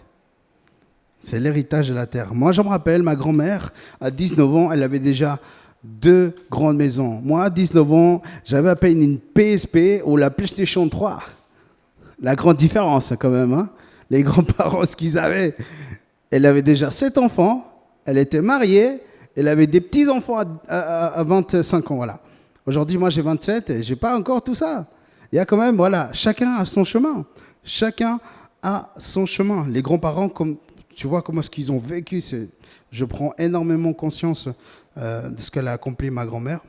C'est l'héritage de la terre. Moi, je me rappelle, ma grand-mère, à 19 ans, elle avait déjà 2 grandes maisons. Moi, à 19 ans, j'avais à peine une PSP ou la PlayStation 3. La grande différence, quand même. Hein. Les grands-parents, ce qu'ils avaient. Elle avait déjà 7 enfants. Elle était mariée. Elle avait des petits-enfants à 25 ans. Voilà. Aujourd'hui, moi, j'ai 27 et je n'ai pas encore tout ça. Il y a quand même, voilà, chacun a son chemin. Chacun a son chemin. Les grands-parents, comme... Tu vois comment est-ce qu'ils ont vécu. Je prends énormément conscience de ce qu'elle a accompli, ma grand-mère.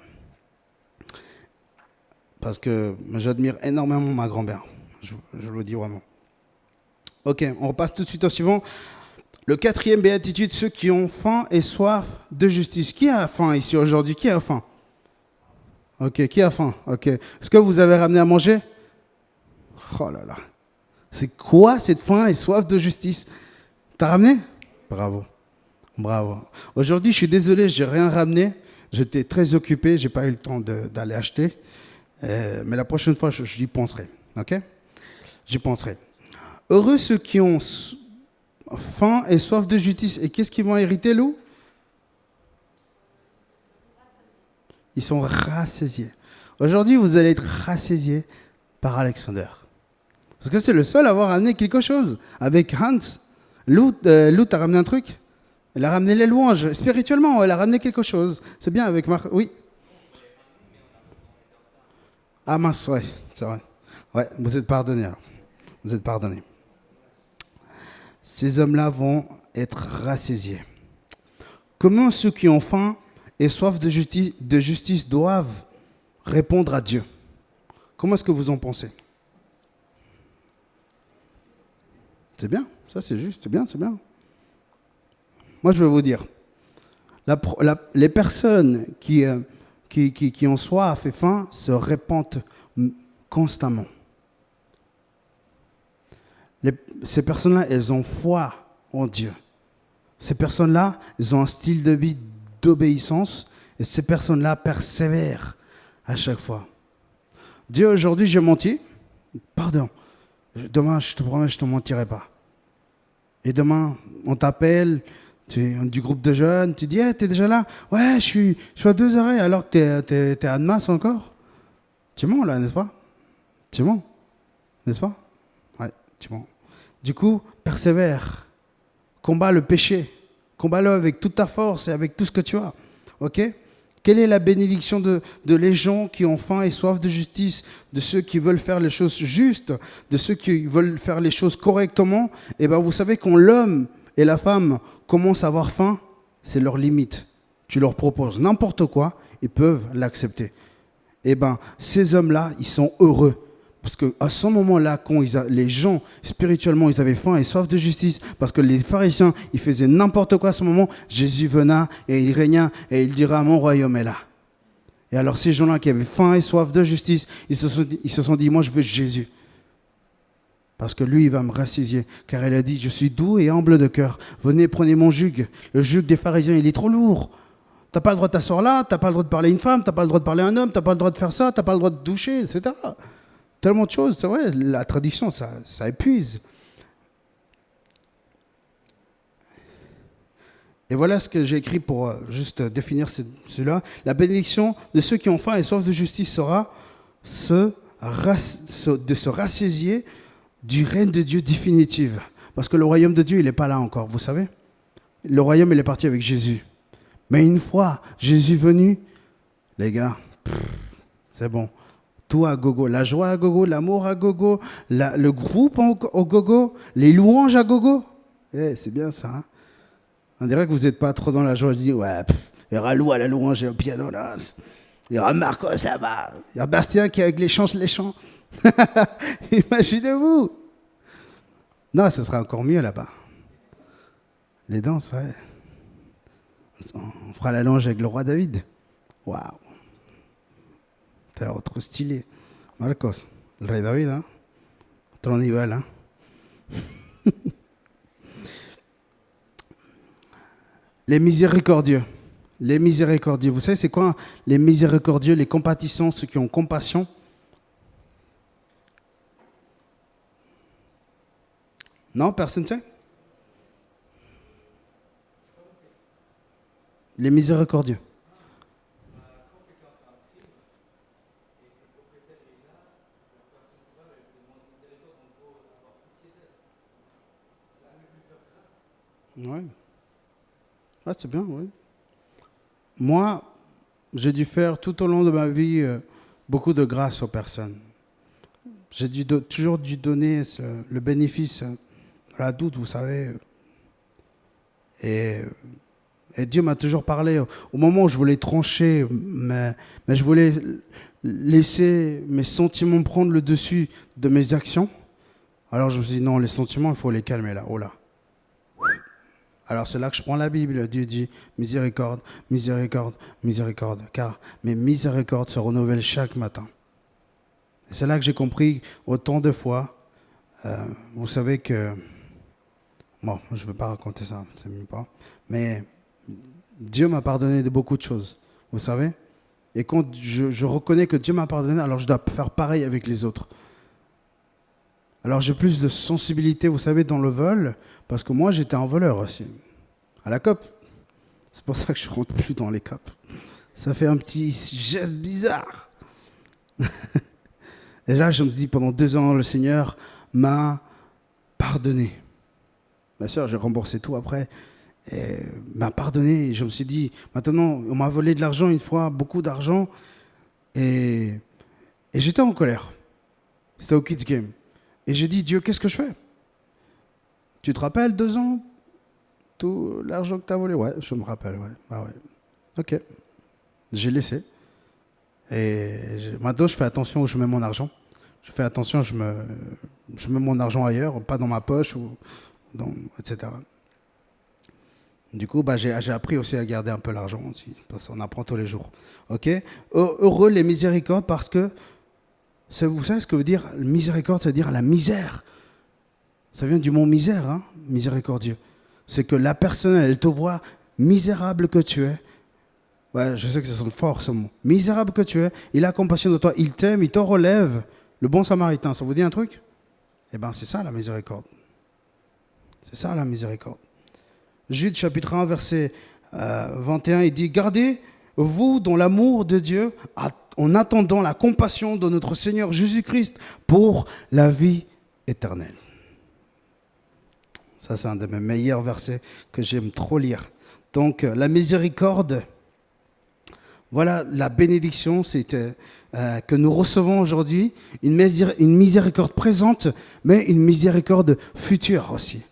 Parce que j'admire énormément ma grand-mère. Je le dis vraiment. Ok, on repasse tout de suite au suivant. Le 4e béatitude, ceux qui ont faim et soif de justice. Qui a faim ici aujourd'hui? Qui a faim? Ok, qui a faim? Ok. Est-ce que vous avez ramené à manger? Oh là là. C'est quoi cette faim et soif de justice? T'as ramené? Bravo. Bravo. Aujourd'hui, je suis désolé, je n'ai rien ramené. J'étais très occupé, je n'ai pas eu le temps d'aller acheter. Mais la prochaine fois, j'y penserai. Ok? J'y penserai. Heureux ceux qui ont faim et soif de justice. Et qu'est-ce qu'ils vont hériter, Lou? Ils sont rassasiés. Aujourd'hui, vous allez être rassasiés par Alexander. Parce que c'est le seul à avoir amené quelque chose avec Hans. Lou, t'as ramené un truc? Elle a ramené les louanges. Spirituellement, elle a ramené quelque chose. C'est bien avec Marc. Oui. Ah mince, ouais, c'est vrai. Ouais, vous êtes pardonnés alors. Vous êtes pardonnés. Ces hommes-là vont être rassasiés. Comment ceux qui ont faim et soif de justice doivent répondre à Dieu? Comment est-ce que vous en pensez? C'est bien, ça c'est juste, c'est bien, c'est bien. Moi je vais vous dire, les personnes qui ont soif et faim se répandent constamment. Ces personnes-là, elles ont foi en Dieu. Ces personnes-là, elles ont un style de vie d'obéissance et ces personnes-là persévèrent à chaque fois. Dieu, aujourd'hui, j'ai menti. Pardon. Demain, je te promets, je ne te mentirai pas. Et demain, on t'appelle, tu es du groupe de jeunes, tu dis, hey, t'es déjà là? Ouais, je suis à 2 arrêts alors que t'es à Annemasse encore. Tu mens là, n'est-ce pas? Tu mens, n'est-ce pas? Ouais, tu mens. Du coup, persévère. Combat le péché. Combat-le avec toute ta force et avec tout ce que tu as. Ok? Quelle est la bénédiction de les gens qui ont faim et soif de justice, de ceux qui veulent faire les choses justes, de ceux qui veulent faire les choses correctement? Eh bien, vous savez, quand l'homme et la femme commencent à avoir faim, c'est leur limite. Tu leur proposes n'importe quoi, ils peuvent l'accepter. Eh bien, ces hommes-là, ils sont heureux. Parce qu'à ce moment-là, quand les gens, spirituellement, ils avaient faim et soif de justice, parce que les pharisiens, ils faisaient n'importe quoi à ce moment, Jésus venait et il régna et il dira, mon royaume est là. Et alors ces gens-là qui avaient faim et soif de justice, ils se sont dit, moi je veux Jésus. Parce que lui, il va me rassasier. Car il a dit, je suis doux et humble de cœur. Venez, prenez mon joug. Le joug des pharisiens, il est trop lourd. Tu n'as pas le droit de t'asseoir là, tu n'as pas le droit de parler à une femme, tu n'as pas le droit de parler à un homme, tu n'as pas le droit de faire ça, tu n'as pas le droit de doucher, etc. Tellement de choses, c'est vrai, la tradition, ça épuise. Et voilà ce que j'ai écrit pour juste définir cela. La bénédiction de ceux qui ont faim et soif de justice sera de se rassasier du règne de Dieu définitif. Parce que le royaume de Dieu, il n'est pas là encore, vous savez. Le royaume, il est parti avec Jésus. Mais une fois Jésus venu, les gars, c'est bon. Tout à gogo, la joie à gogo, l'amour à gogo, le groupe au gogo, les louanges à gogo. C'est bien ça. Hein, on dirait que vous n'êtes pas trop dans la joie. Je dis, ouais, il y aura Lou à la louange et au piano là. Il y aura Marco, ça va. Il y a Bastien qui est avec les chants. Imaginez-vous. Non, ce sera encore mieux là-bas. Les danses, ouais. On fera la louange avec le roi David. Waouh. T'as l'air trop stylé. Marcos, le rey David, hein? Trop niveau, hein? Les miséricordieux. Les miséricordieux. Vous savez, c'est quoi les miséricordieux, les compatissants, ceux qui ont compassion? Non, personne ne sait? Les miséricordieux. Ouais. Ah, c'est bien, oui. Moi, j'ai dû faire tout au long de ma vie beaucoup de grâce aux personnes. J'ai toujours dû donner le bénéfice de la doute, vous savez. Et Dieu m'a toujours parlé. Au moment où je voulais trancher, mais je voulais laisser mes sentiments prendre le dessus de mes actions. Alors je me suis dit, non, les sentiments, il faut les calmer là. Oh là. Alors c'est là que je prends la Bible. Dieu dit, miséricorde, miséricorde, miséricorde. Car mes miséricordes se renouvellent chaque matin. Et c'est là que j'ai compris autant de fois. Vous savez que... Bon, je ne veux pas raconter ça, c'est mieux pas. Mais Dieu m'a pardonné de beaucoup de choses, vous savez. Et quand je reconnais que Dieu m'a pardonné, alors je dois faire pareil avec les autres. Alors j'ai plus de sensibilité, vous savez, dans le vol, parce que moi j'étais un voleur aussi, à la COP. C'est pour ça que je ne rentre plus dans les COP. Ça fait un petit geste bizarre. Et là je me dis, pendant 2 ans, le Seigneur m'a pardonné. Ma soeur, j'ai remboursé tout après. Et m'a pardonné. Et je me suis dit, maintenant, on m'a volé de l'argent une fois, beaucoup d'argent. Et, et j'étais en colère. C'était au Kids Game. Et j'ai dit, Dieu, qu'est-ce que je fais? Tu te rappelles 2 ans, tout l'argent que tu as volé? Ouais, je me rappelle, ouais. Ah ouais. Ok. J'ai laissé. Et maintenant, je fais attention où je mets mon argent. Je fais attention, je mets mon argent ailleurs, pas dans ma poche, etc. Du coup, j'ai appris aussi à garder un peu l'argent aussi, parce qu'on apprend tous les jours. Ok. Heureux les miséricordes, parce que vous savez ce que veut dire miséricorde? Ça veut dire la misère. Ça vient du mot misère, hein, miséricordieux. C'est que la personne, elle te voit misérable que tu es. Ouais, je sais que ça sonne fort ce mot. Misérable que tu es, il a compassion de toi, il t'aime, il te relève. Le bon samaritain, ça vous dit un truc? Eh bien, c'est ça la miséricorde. C'est ça la miséricorde. Jude chapitre 1, verset 21, il dit, gardez-vous dans l'amour de Dieu en attendant la compassion de notre Seigneur Jésus-Christ pour la vie éternelle. Ça, c'est un de mes meilleurs versets que j'aime trop lire. Donc, la miséricorde, voilà la bénédiction que nous recevons aujourd'hui, une miséricorde présente, mais une miséricorde future aussi.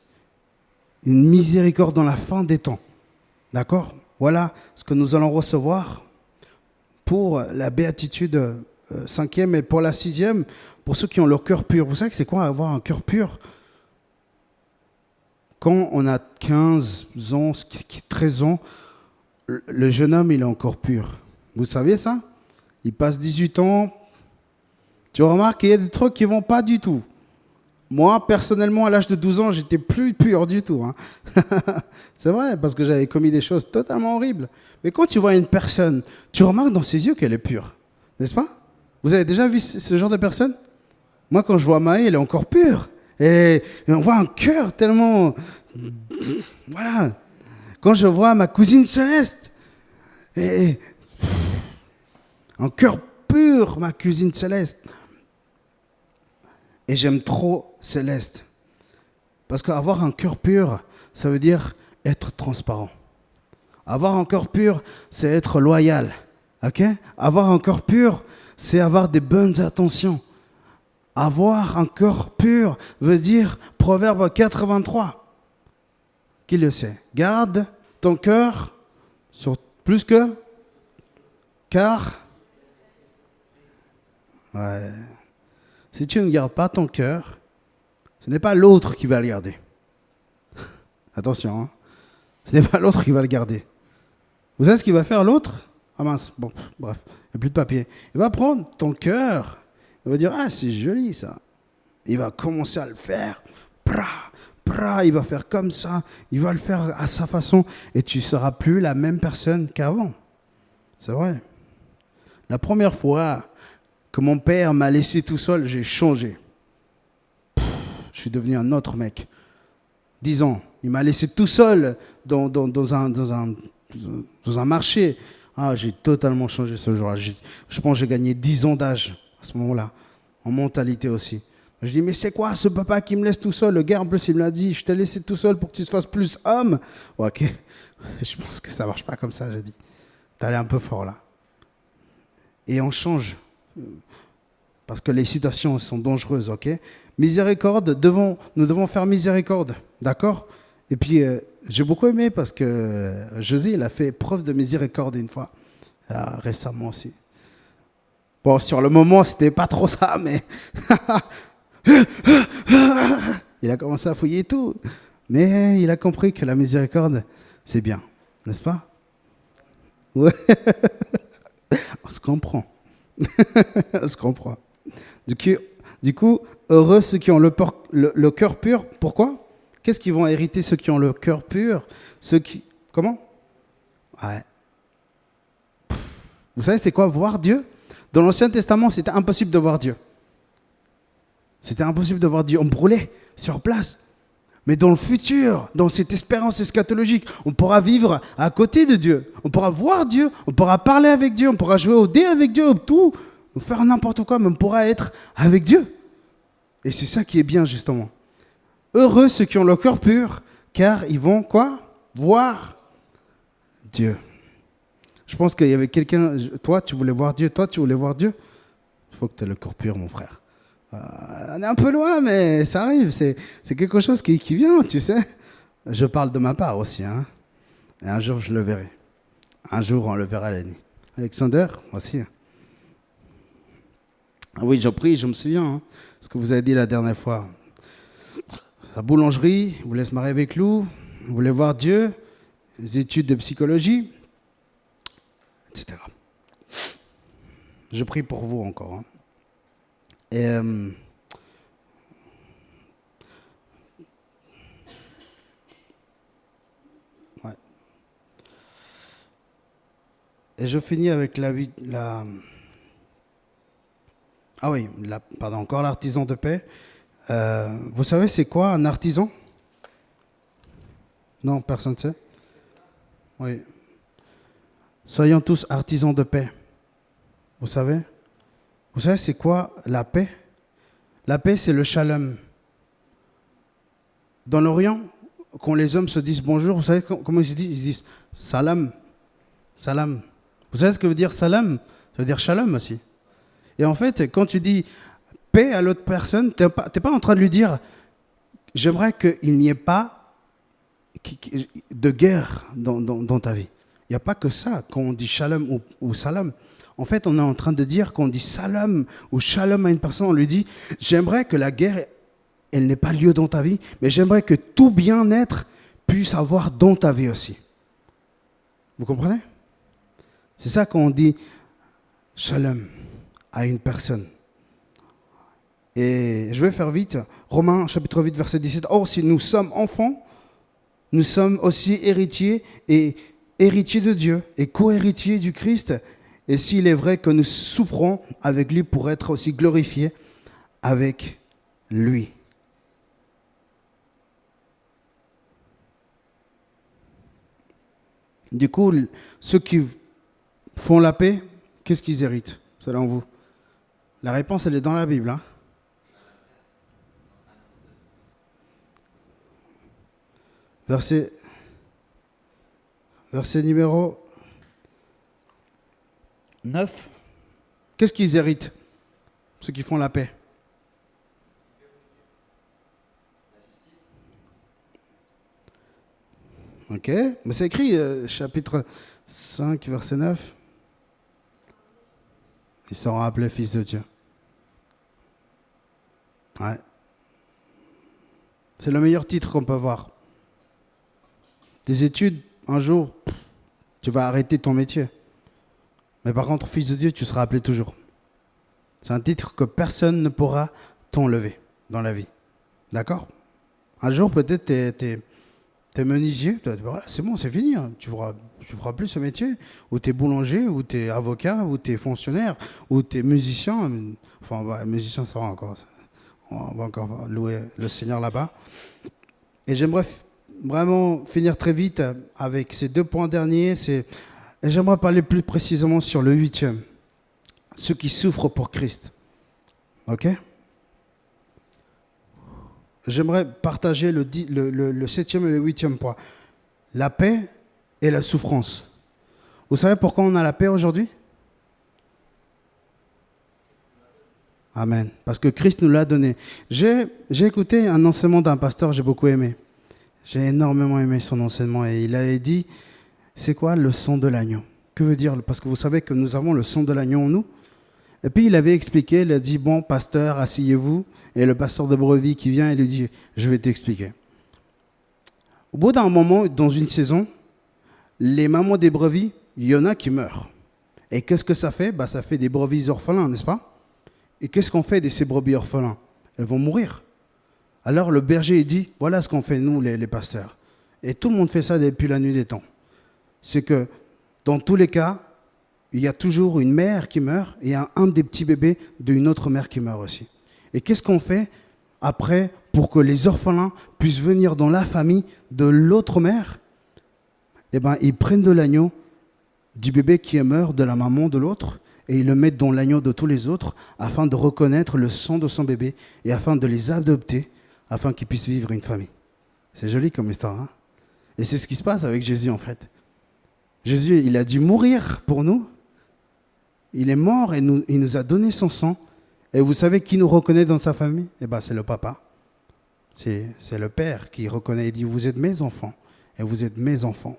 Une miséricorde dans la fin des temps. D'accord? Voilà ce que nous allons recevoir pour la béatitude 5e et pour la 6e, pour ceux qui ont leur cœur pur. Vous savez que c'est quoi avoir un cœur pur? Quand on a 15 ans, 13 ans, le jeune homme, il est encore pur. Vous saviez ça? Il passe 18 ans. Tu remarques qu'il y a des trucs qui ne vont pas du tout. Moi, personnellement, à l'âge de 12 ans, j'étais plus pur du tout. Hein. C'est vrai, parce que j'avais commis des choses totalement horribles. Mais quand tu vois une personne, tu remarques dans ses yeux qu'elle est pure. N'est-ce pas? Vous avez déjà vu ce genre de personne? Moi, quand je vois Maë, elle est encore pure. Et on voit un cœur tellement... Voilà. Quand je vois ma cousine Céleste, un cœur pur, ma cousine Céleste. Et j'aime trop Céleste. Parce qu'avoir un cœur pur, ça veut dire être transparent. Avoir un cœur pur, c'est être loyal. Okay? Avoir un cœur pur, c'est avoir des bonnes intentions. Avoir un cœur pur veut dire Proverbe 83. Qui le sait? Garde ton cœur sur plus que car. Ouais. Si tu ne gardes pas ton cœur, ce n'est pas l'autre qui va le garder. Attention, hein. Ce n'est pas l'autre qui va le garder. Vous savez ce qu'il va faire l'autre? Ah mince, bon, bref, il n'y a plus de papier. Il va prendre ton cœur, il va dire, ah c'est joli ça. Il va commencer à le faire. Il va faire comme ça, il va le faire à sa façon et tu ne seras plus la même personne qu'avant. C'est vrai. La première fois que mon père m'a laissé tout seul, j'ai changé. Je suis devenu un autre mec. 10 ans. Il m'a laissé tout seul dans un marché. Ah, j'ai totalement changé ce jour-là. Je pense que j'ai gagné 10 ans d'âge à ce moment-là. En mentalité aussi. Je dis, mais c'est quoi ce papa qui me laisse tout seul? Le gars, en plus, il me l'a dit, je t'ai laissé tout seul pour que tu te fasses plus homme. Ouais, ok. Je pense que ça ne marche pas comme ça, j'ai dit. T'es allé un peu fort là. Et on change. Parce que les situations sont dangereuses, ok? Miséricorde, nous devons faire miséricorde, d'accord? Et puis, j'ai beaucoup aimé parce que José, il a fait preuve de miséricorde une fois, récemment aussi. Bon, sur le moment, c'était pas trop ça, mais... il a commencé à fouiller tout. Mais il a compris que la miséricorde, c'est bien, n'est-ce pas? Ouais. On se comprend. On se comprend. Du coup, heureux ceux qui ont le cœur pur. Pourquoi? Qu'est-ce qu'ils vont hériter ceux qui ont le cœur pur? Comment? Ouais. Vous savez, c'est quoi voir Dieu? Dans l'Ancien Testament, c'était impossible de voir Dieu. C'était impossible de voir Dieu. On brûlait sur place. Mais dans le futur, dans cette espérance eschatologique, on pourra vivre à côté de Dieu. On pourra voir Dieu, on pourra parler avec Dieu, on pourra jouer au dé avec Dieu, tout, faire n'importe quoi, mais on pourra être avec Dieu. Et c'est ça qui est bien, justement. Heureux ceux qui ont le cœur pur, car ils vont quoi? Voir Dieu. Je pense qu'il y avait quelqu'un, toi tu voulais voir Dieu, toi tu voulais voir Dieu. Il faut que tu aies le cœur pur, mon frère. On est un peu loin, mais ça arrive, c'est quelque chose qui vient, tu sais. Je parle de ma part aussi, hein. Et un jour je le verrai. Un jour on le verra, Lenny. Alexander, aussi. Ah oui, j'en prie, je me souviens, hein, ce que vous avez dit la dernière fois. La boulangerie, vous laissez marier avec Lou, vous voulez voir Dieu, les études de psychologie, etc. Je prie pour vous encore. Hein. Et ouais. Et je finis avec ah oui, pardon, encore l'artisan de paix. Vous savez c'est quoi un artisan? Non, personne ne sait. Oui. Soyons tous artisans de paix. Vous savez? Vous savez c'est quoi la paix? La paix c'est le shalom. Dans l'Orient, quand les hommes se disent bonjour, vous savez comment ils se disent? Ils se disent salam, salam. Vous savez ce que veut dire salam? Ça veut dire shalom aussi. Et en fait, quand tu dis paix à l'autre personne, tu n'es pas en train de lui dire j'aimerais qu'il n'y ait pas de guerre dans ta vie. Il n'y a pas que ça quand on dit shalom ou salam. En fait, on est en train de dire quand on dit salam ou shalom à une personne, on lui dit j'aimerais que la guerre, elle n'ait pas lieu dans ta vie, mais j'aimerais que tout bien-être puisse avoir dans ta vie aussi. Vous comprenez? C'est ça quand on dit shalom à une personne. Et je vais faire vite. Romains chapitre 8 verset 17. Or si nous sommes enfants, nous sommes aussi héritiers et héritiers de Dieu et co-héritiers du Christ. Et s'il est vrai que nous souffrons avec lui pour être aussi glorifiés avec lui. Du coup, ceux qui font la paix, qu'est-ce qu'ils héritent, selon vous? La réponse, elle est dans la Bible. Hein? Verset numéro 9. Qu'est-ce qu'ils héritent, ceux qui font la paix? Ok, mais c'est écrit, chapitre 5, verset 9. Ils seront appelés fils de Dieu. Ouais. C'est le meilleur titre qu'on peut avoir. Des études, un jour, tu vas arrêter ton métier. Mais par contre, fils de Dieu, tu seras appelé toujours. C'est un titre que personne ne pourra t'enlever dans la vie. D'accord? Un jour, peut-être, t'es menuisier, voilà, c'est bon, c'est fini. Hein. Tu feras plus ce métier. Ou t'es boulanger, ou t'es avocat, ou t'es fonctionnaire, ou t'es musicien. Enfin, ouais, musicien, ça va encore. On va encore louer le Seigneur là-bas. Et j'aimerais vraiment finir très vite avec ces 2 points derniers. Et j'aimerais parler plus précisément sur le 8e. Ceux qui souffrent pour Christ. Ok? J'aimerais partager le 7e et le 8e point. La paix et la souffrance. Vous savez pourquoi on a la paix aujourd'hui? Amen. Parce que Christ nous l'a donné. J'ai écouté un enseignement d'un pasteur, j'ai beaucoup aimé. J'ai énormément aimé son enseignement. Et il avait dit, c'est quoi le sang de l'agneau? Que veut dire? Parce que vous savez que nous avons le sang de l'agneau en nous. Et puis il avait expliqué, il a dit, bon, pasteur, asseyez-vous. Et le pasteur de brebis qui vient, il lui dit, je vais t'expliquer. Au bout d'un moment, dans une saison, les mamans des brebis, il y en a qui meurent. Et qu'est-ce que ça fait? Ça fait des brebis orphelins, n'est-ce pas? Et qu'est-ce qu'on fait de ces brebis orphelins? Elles vont mourir. Alors le berger il dit, voilà ce qu'on fait nous les pasteurs. Et tout le monde fait ça depuis la nuit des temps. C'est que dans tous les cas, il y a toujours une mère qui meurt et un des petits bébés d'une autre mère qui meurt aussi. Et qu'est-ce qu'on fait après pour que les orphelins puissent venir dans la famille de l'autre mère? Eh bien, ils prennent de l'agneau du bébé qui est mort, de la maman de l'autre, et ils le mettent dans l'agneau de tous les autres afin de reconnaître le sang de son bébé et afin de les adopter, afin qu'ils puissent vivre une famille. C'est joli comme histoire. Hein? Et c'est ce qui se passe avec Jésus en fait. Jésus, il a dû mourir pour nous. Il est mort et il nous a donné son sang. Et vous savez qui nous reconnaît dans sa famille? Eh bien, c'est le papa. C'est le père qui reconnaît et dit, vous êtes mes enfants. Et vous êtes mes enfants.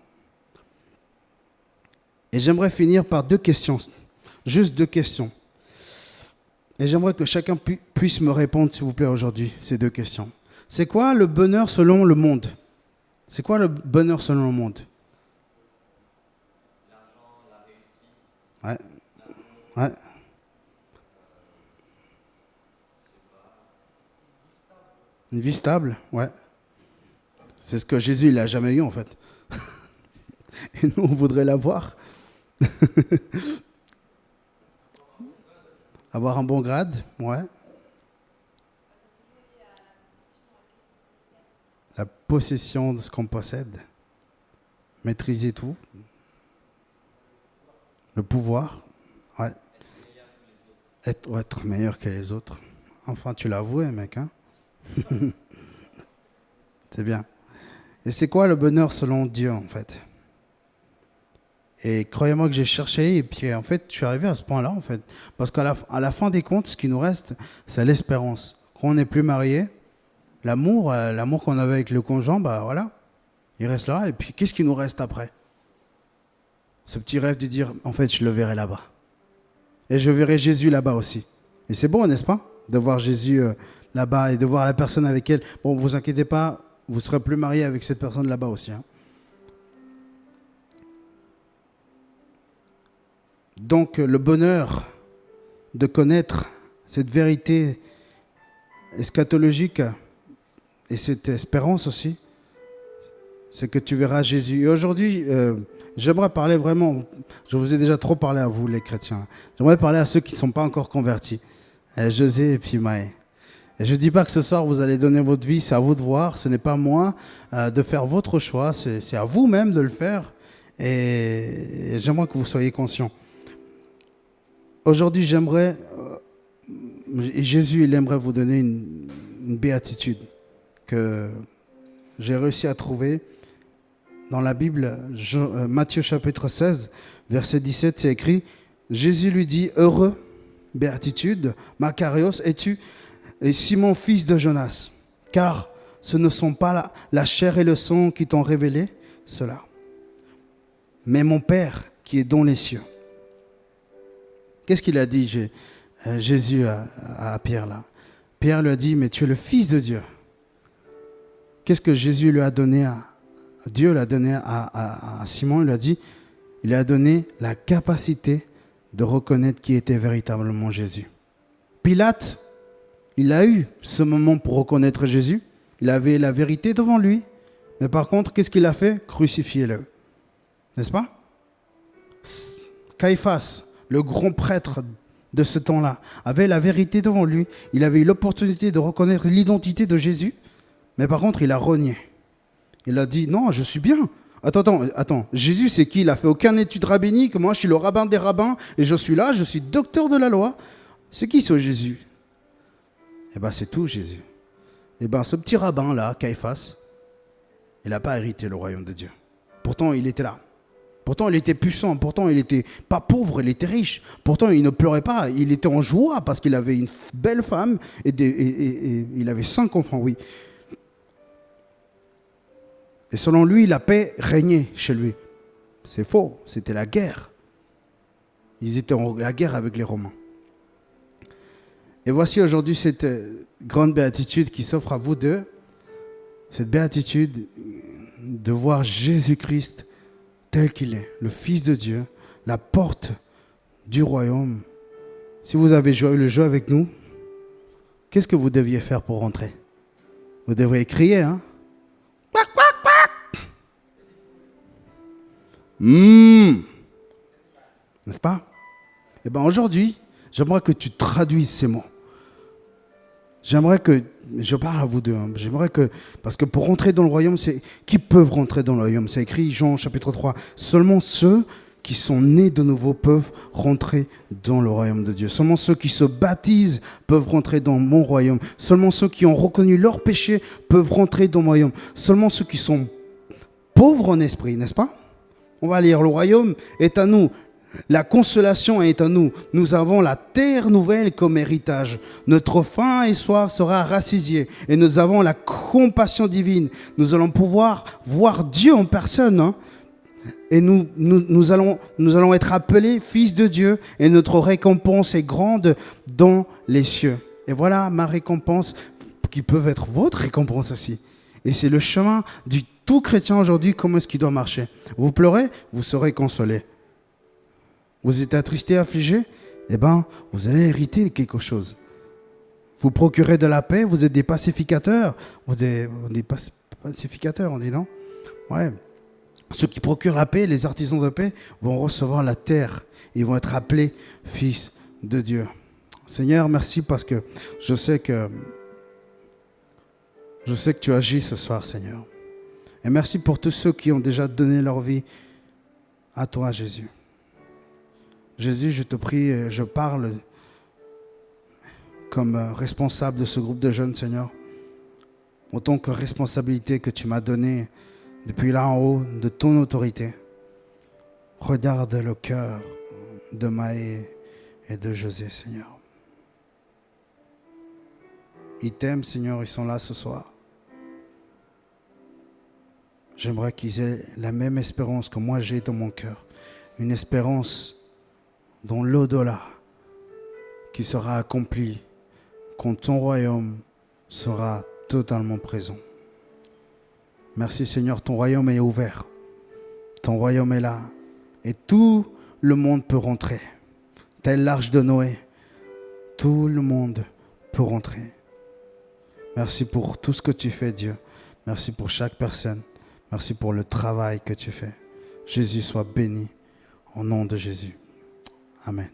Et j'aimerais finir par 2 questions. Juste 2 questions. Et j'aimerais que chacun puisse me répondre, s'il vous plaît, aujourd'hui, ces 2 questions. C'est quoi le bonheur selon le monde? C'est quoi le bonheur selon le monde? Ouais. Ouais. Une vie stable, ouais. C'est ce que Jésus, il n'a jamais eu, en fait. Et nous, on voudrait l'avoir. Avoir un bon grade, ouais. La possession de ce qu'on possède. Maîtriser tout. Le pouvoir, ouais. Être meilleur que les autres. Enfin, tu l'as avoué, mec, hein. C'est bien. Et c'est quoi le bonheur selon Dieu, en fait? Et croyez-moi que j'ai cherché, et puis en fait, je suis arrivé à ce point-là, en fait. Parce qu'à la fin des comptes, ce qui nous reste, c'est l'espérance. Quand on n'est plus marié, l'amour qu'on avait avec le conjoint, bah voilà, il reste là. Et puis, qu'est-ce qui nous reste après? Ce petit rêve de dire, en fait, je le verrai là-bas. Et je verrai Jésus là-bas aussi. Et c'est bon, n'est-ce pas? De voir Jésus là-bas et de voir la personne avec elle. Bon, vous inquiétez pas, vous serez plus marié avec cette personne là-bas aussi. Hein. Donc, le bonheur de connaître cette vérité eschatologique et cette espérance aussi, c'est que tu verras Jésus. Et aujourd'hui, j'aimerais parler vraiment, je vous ai déjà trop parlé à vous les chrétiens, j'aimerais parler à ceux qui ne sont pas encore convertis, José et puis Maë. Et je ne dis pas que ce soir vous allez donner votre vie, c'est à vous de voir, ce n'est pas moi de faire votre choix, c'est à vous-même de le faire et j'aimerais que vous soyez conscients. Aujourd'hui, j'aimerais, et Jésus, il aimerait vous donner une béatitude que j'ai réussi à trouver dans la Bible, Matthieu chapitre 16, verset 17, c'est écrit, Jésus lui dit, heureux, béatitude, Makarios, es-tu, et Simon, fils de Jonas, car ce ne sont pas la chair et le sang qui t'ont révélé cela, mais mon Père qui est dans les cieux. Qu'est-ce qu'il a dit Jésus à Pierre là? Pierre lui a dit, mais tu es le Fils de Dieu. Qu'est-ce que Jésus lui a donné Dieu l'a donné à Simon, il lui a dit, il lui a donné la capacité de reconnaître qui était véritablement Jésus. Pilate, il a eu ce moment pour reconnaître Jésus. Il avait la vérité devant lui. Mais par contre, qu'est-ce qu'il a fait? Crucifiez-le. N'est-ce pas? Caïphas, le grand prêtre de ce temps-là, avait la vérité devant lui. Il avait eu l'opportunité de reconnaître l'identité de Jésus. Mais par contre, il a renié. Il a dit, non, je suis bien. Attends. Jésus, c'est qui? Il n'a fait aucune étude rabbinique. Moi, je suis le rabbin des rabbins. Et je suis là, je suis docteur de la loi. C'est qui ce Jésus? Eh bien, c'est tout, Jésus. Eh bien, ce petit rabbin-là, Caïphas, il n'a pas hérité le royaume de Dieu. Pourtant, il était là. Pourtant, il était puissant. Pourtant, il n'était pas pauvre, il était riche. Pourtant, il ne pleurait pas. Il était en joie parce qu'il avait une belle femme et il avait 5 enfants, oui. Et selon lui, la paix régnait chez lui. C'est faux, c'était la guerre. Ils étaient en la guerre avec les Romains. Et voici aujourd'hui cette grande béatitude qui s'offre à vous deux. Cette béatitude de voir Jésus-Christ tel qu'il est, le Fils de Dieu, la porte du royaume. Si vous avez joué le jeu avec nous, qu'est-ce que vous deviez faire pour rentrer? Vous devriez crier, hein? Quack, quack, quack! N'est-ce pas? Eh bien aujourd'hui, j'aimerais que tu traduises ces mots. J'aimerais que, je parle à vous deux, hein, j'aimerais que, parce que pour rentrer dans le royaume, qui peuvent rentrer dans le royaume? C'est écrit Jean chapitre 3, seulement ceux qui sont nés de nouveau peuvent rentrer dans le royaume de Dieu. Seulement ceux qui se baptisent peuvent rentrer dans mon royaume. Seulement ceux qui ont reconnu leurs péchés peuvent rentrer dans mon royaume. Seulement ceux qui sont pauvres en esprit, n'est-ce pas? On va lire, le royaume est à nous. La consolation est à nous. Nous avons la terre nouvelle comme héritage. Notre faim et soif sera rassasiée. Et nous avons la compassion divine. Nous allons pouvoir voir Dieu en personne. Hein. Et nous allons être appelés fils de Dieu. Et notre récompense est grande dans les cieux. Et voilà ma récompense qui peut être votre récompense aussi. Et c'est le chemin du tout chrétien aujourd'hui. Comment est-ce qu'il doit marcher? Vous pleurez, vous serez consolés. Vous êtes attristé, affligé, eh bien, vous allez hériter quelque chose. Vous procurez de la paix, vous êtes des pacificateurs. Des pacificateurs, on dit non? Ouais. Ceux qui procurent la paix, les artisans de paix, vont recevoir la terre. Ils vont être appelés fils de Dieu. Seigneur, merci parce que je sais que tu agis ce soir, Seigneur. Et merci pour tous ceux qui ont déjà donné leur vie à toi, Jésus. Jésus, je te prie, je parle comme responsable de ce groupe de jeunes, Seigneur. Autant que responsabilité que tu m'as donnée depuis là en haut de ton autorité. Regarde le cœur de Maë et de José, Seigneur. Ils t'aiment, Seigneur, ils sont là ce soir. J'aimerais qu'ils aient la même espérance que moi j'ai dans mon cœur. Une espérance dans l'au-delà qui sera accompli quand ton royaume sera totalement présent. Merci Seigneur, ton royaume est ouvert. Ton royaume est là. Et tout le monde peut rentrer. Telle l'arche de Noé, tout le monde peut rentrer. Merci pour tout ce que tu fais, Dieu. Merci pour chaque personne. Merci pour le travail que tu fais. Jésus soit béni. Au nom de Jésus. Amen.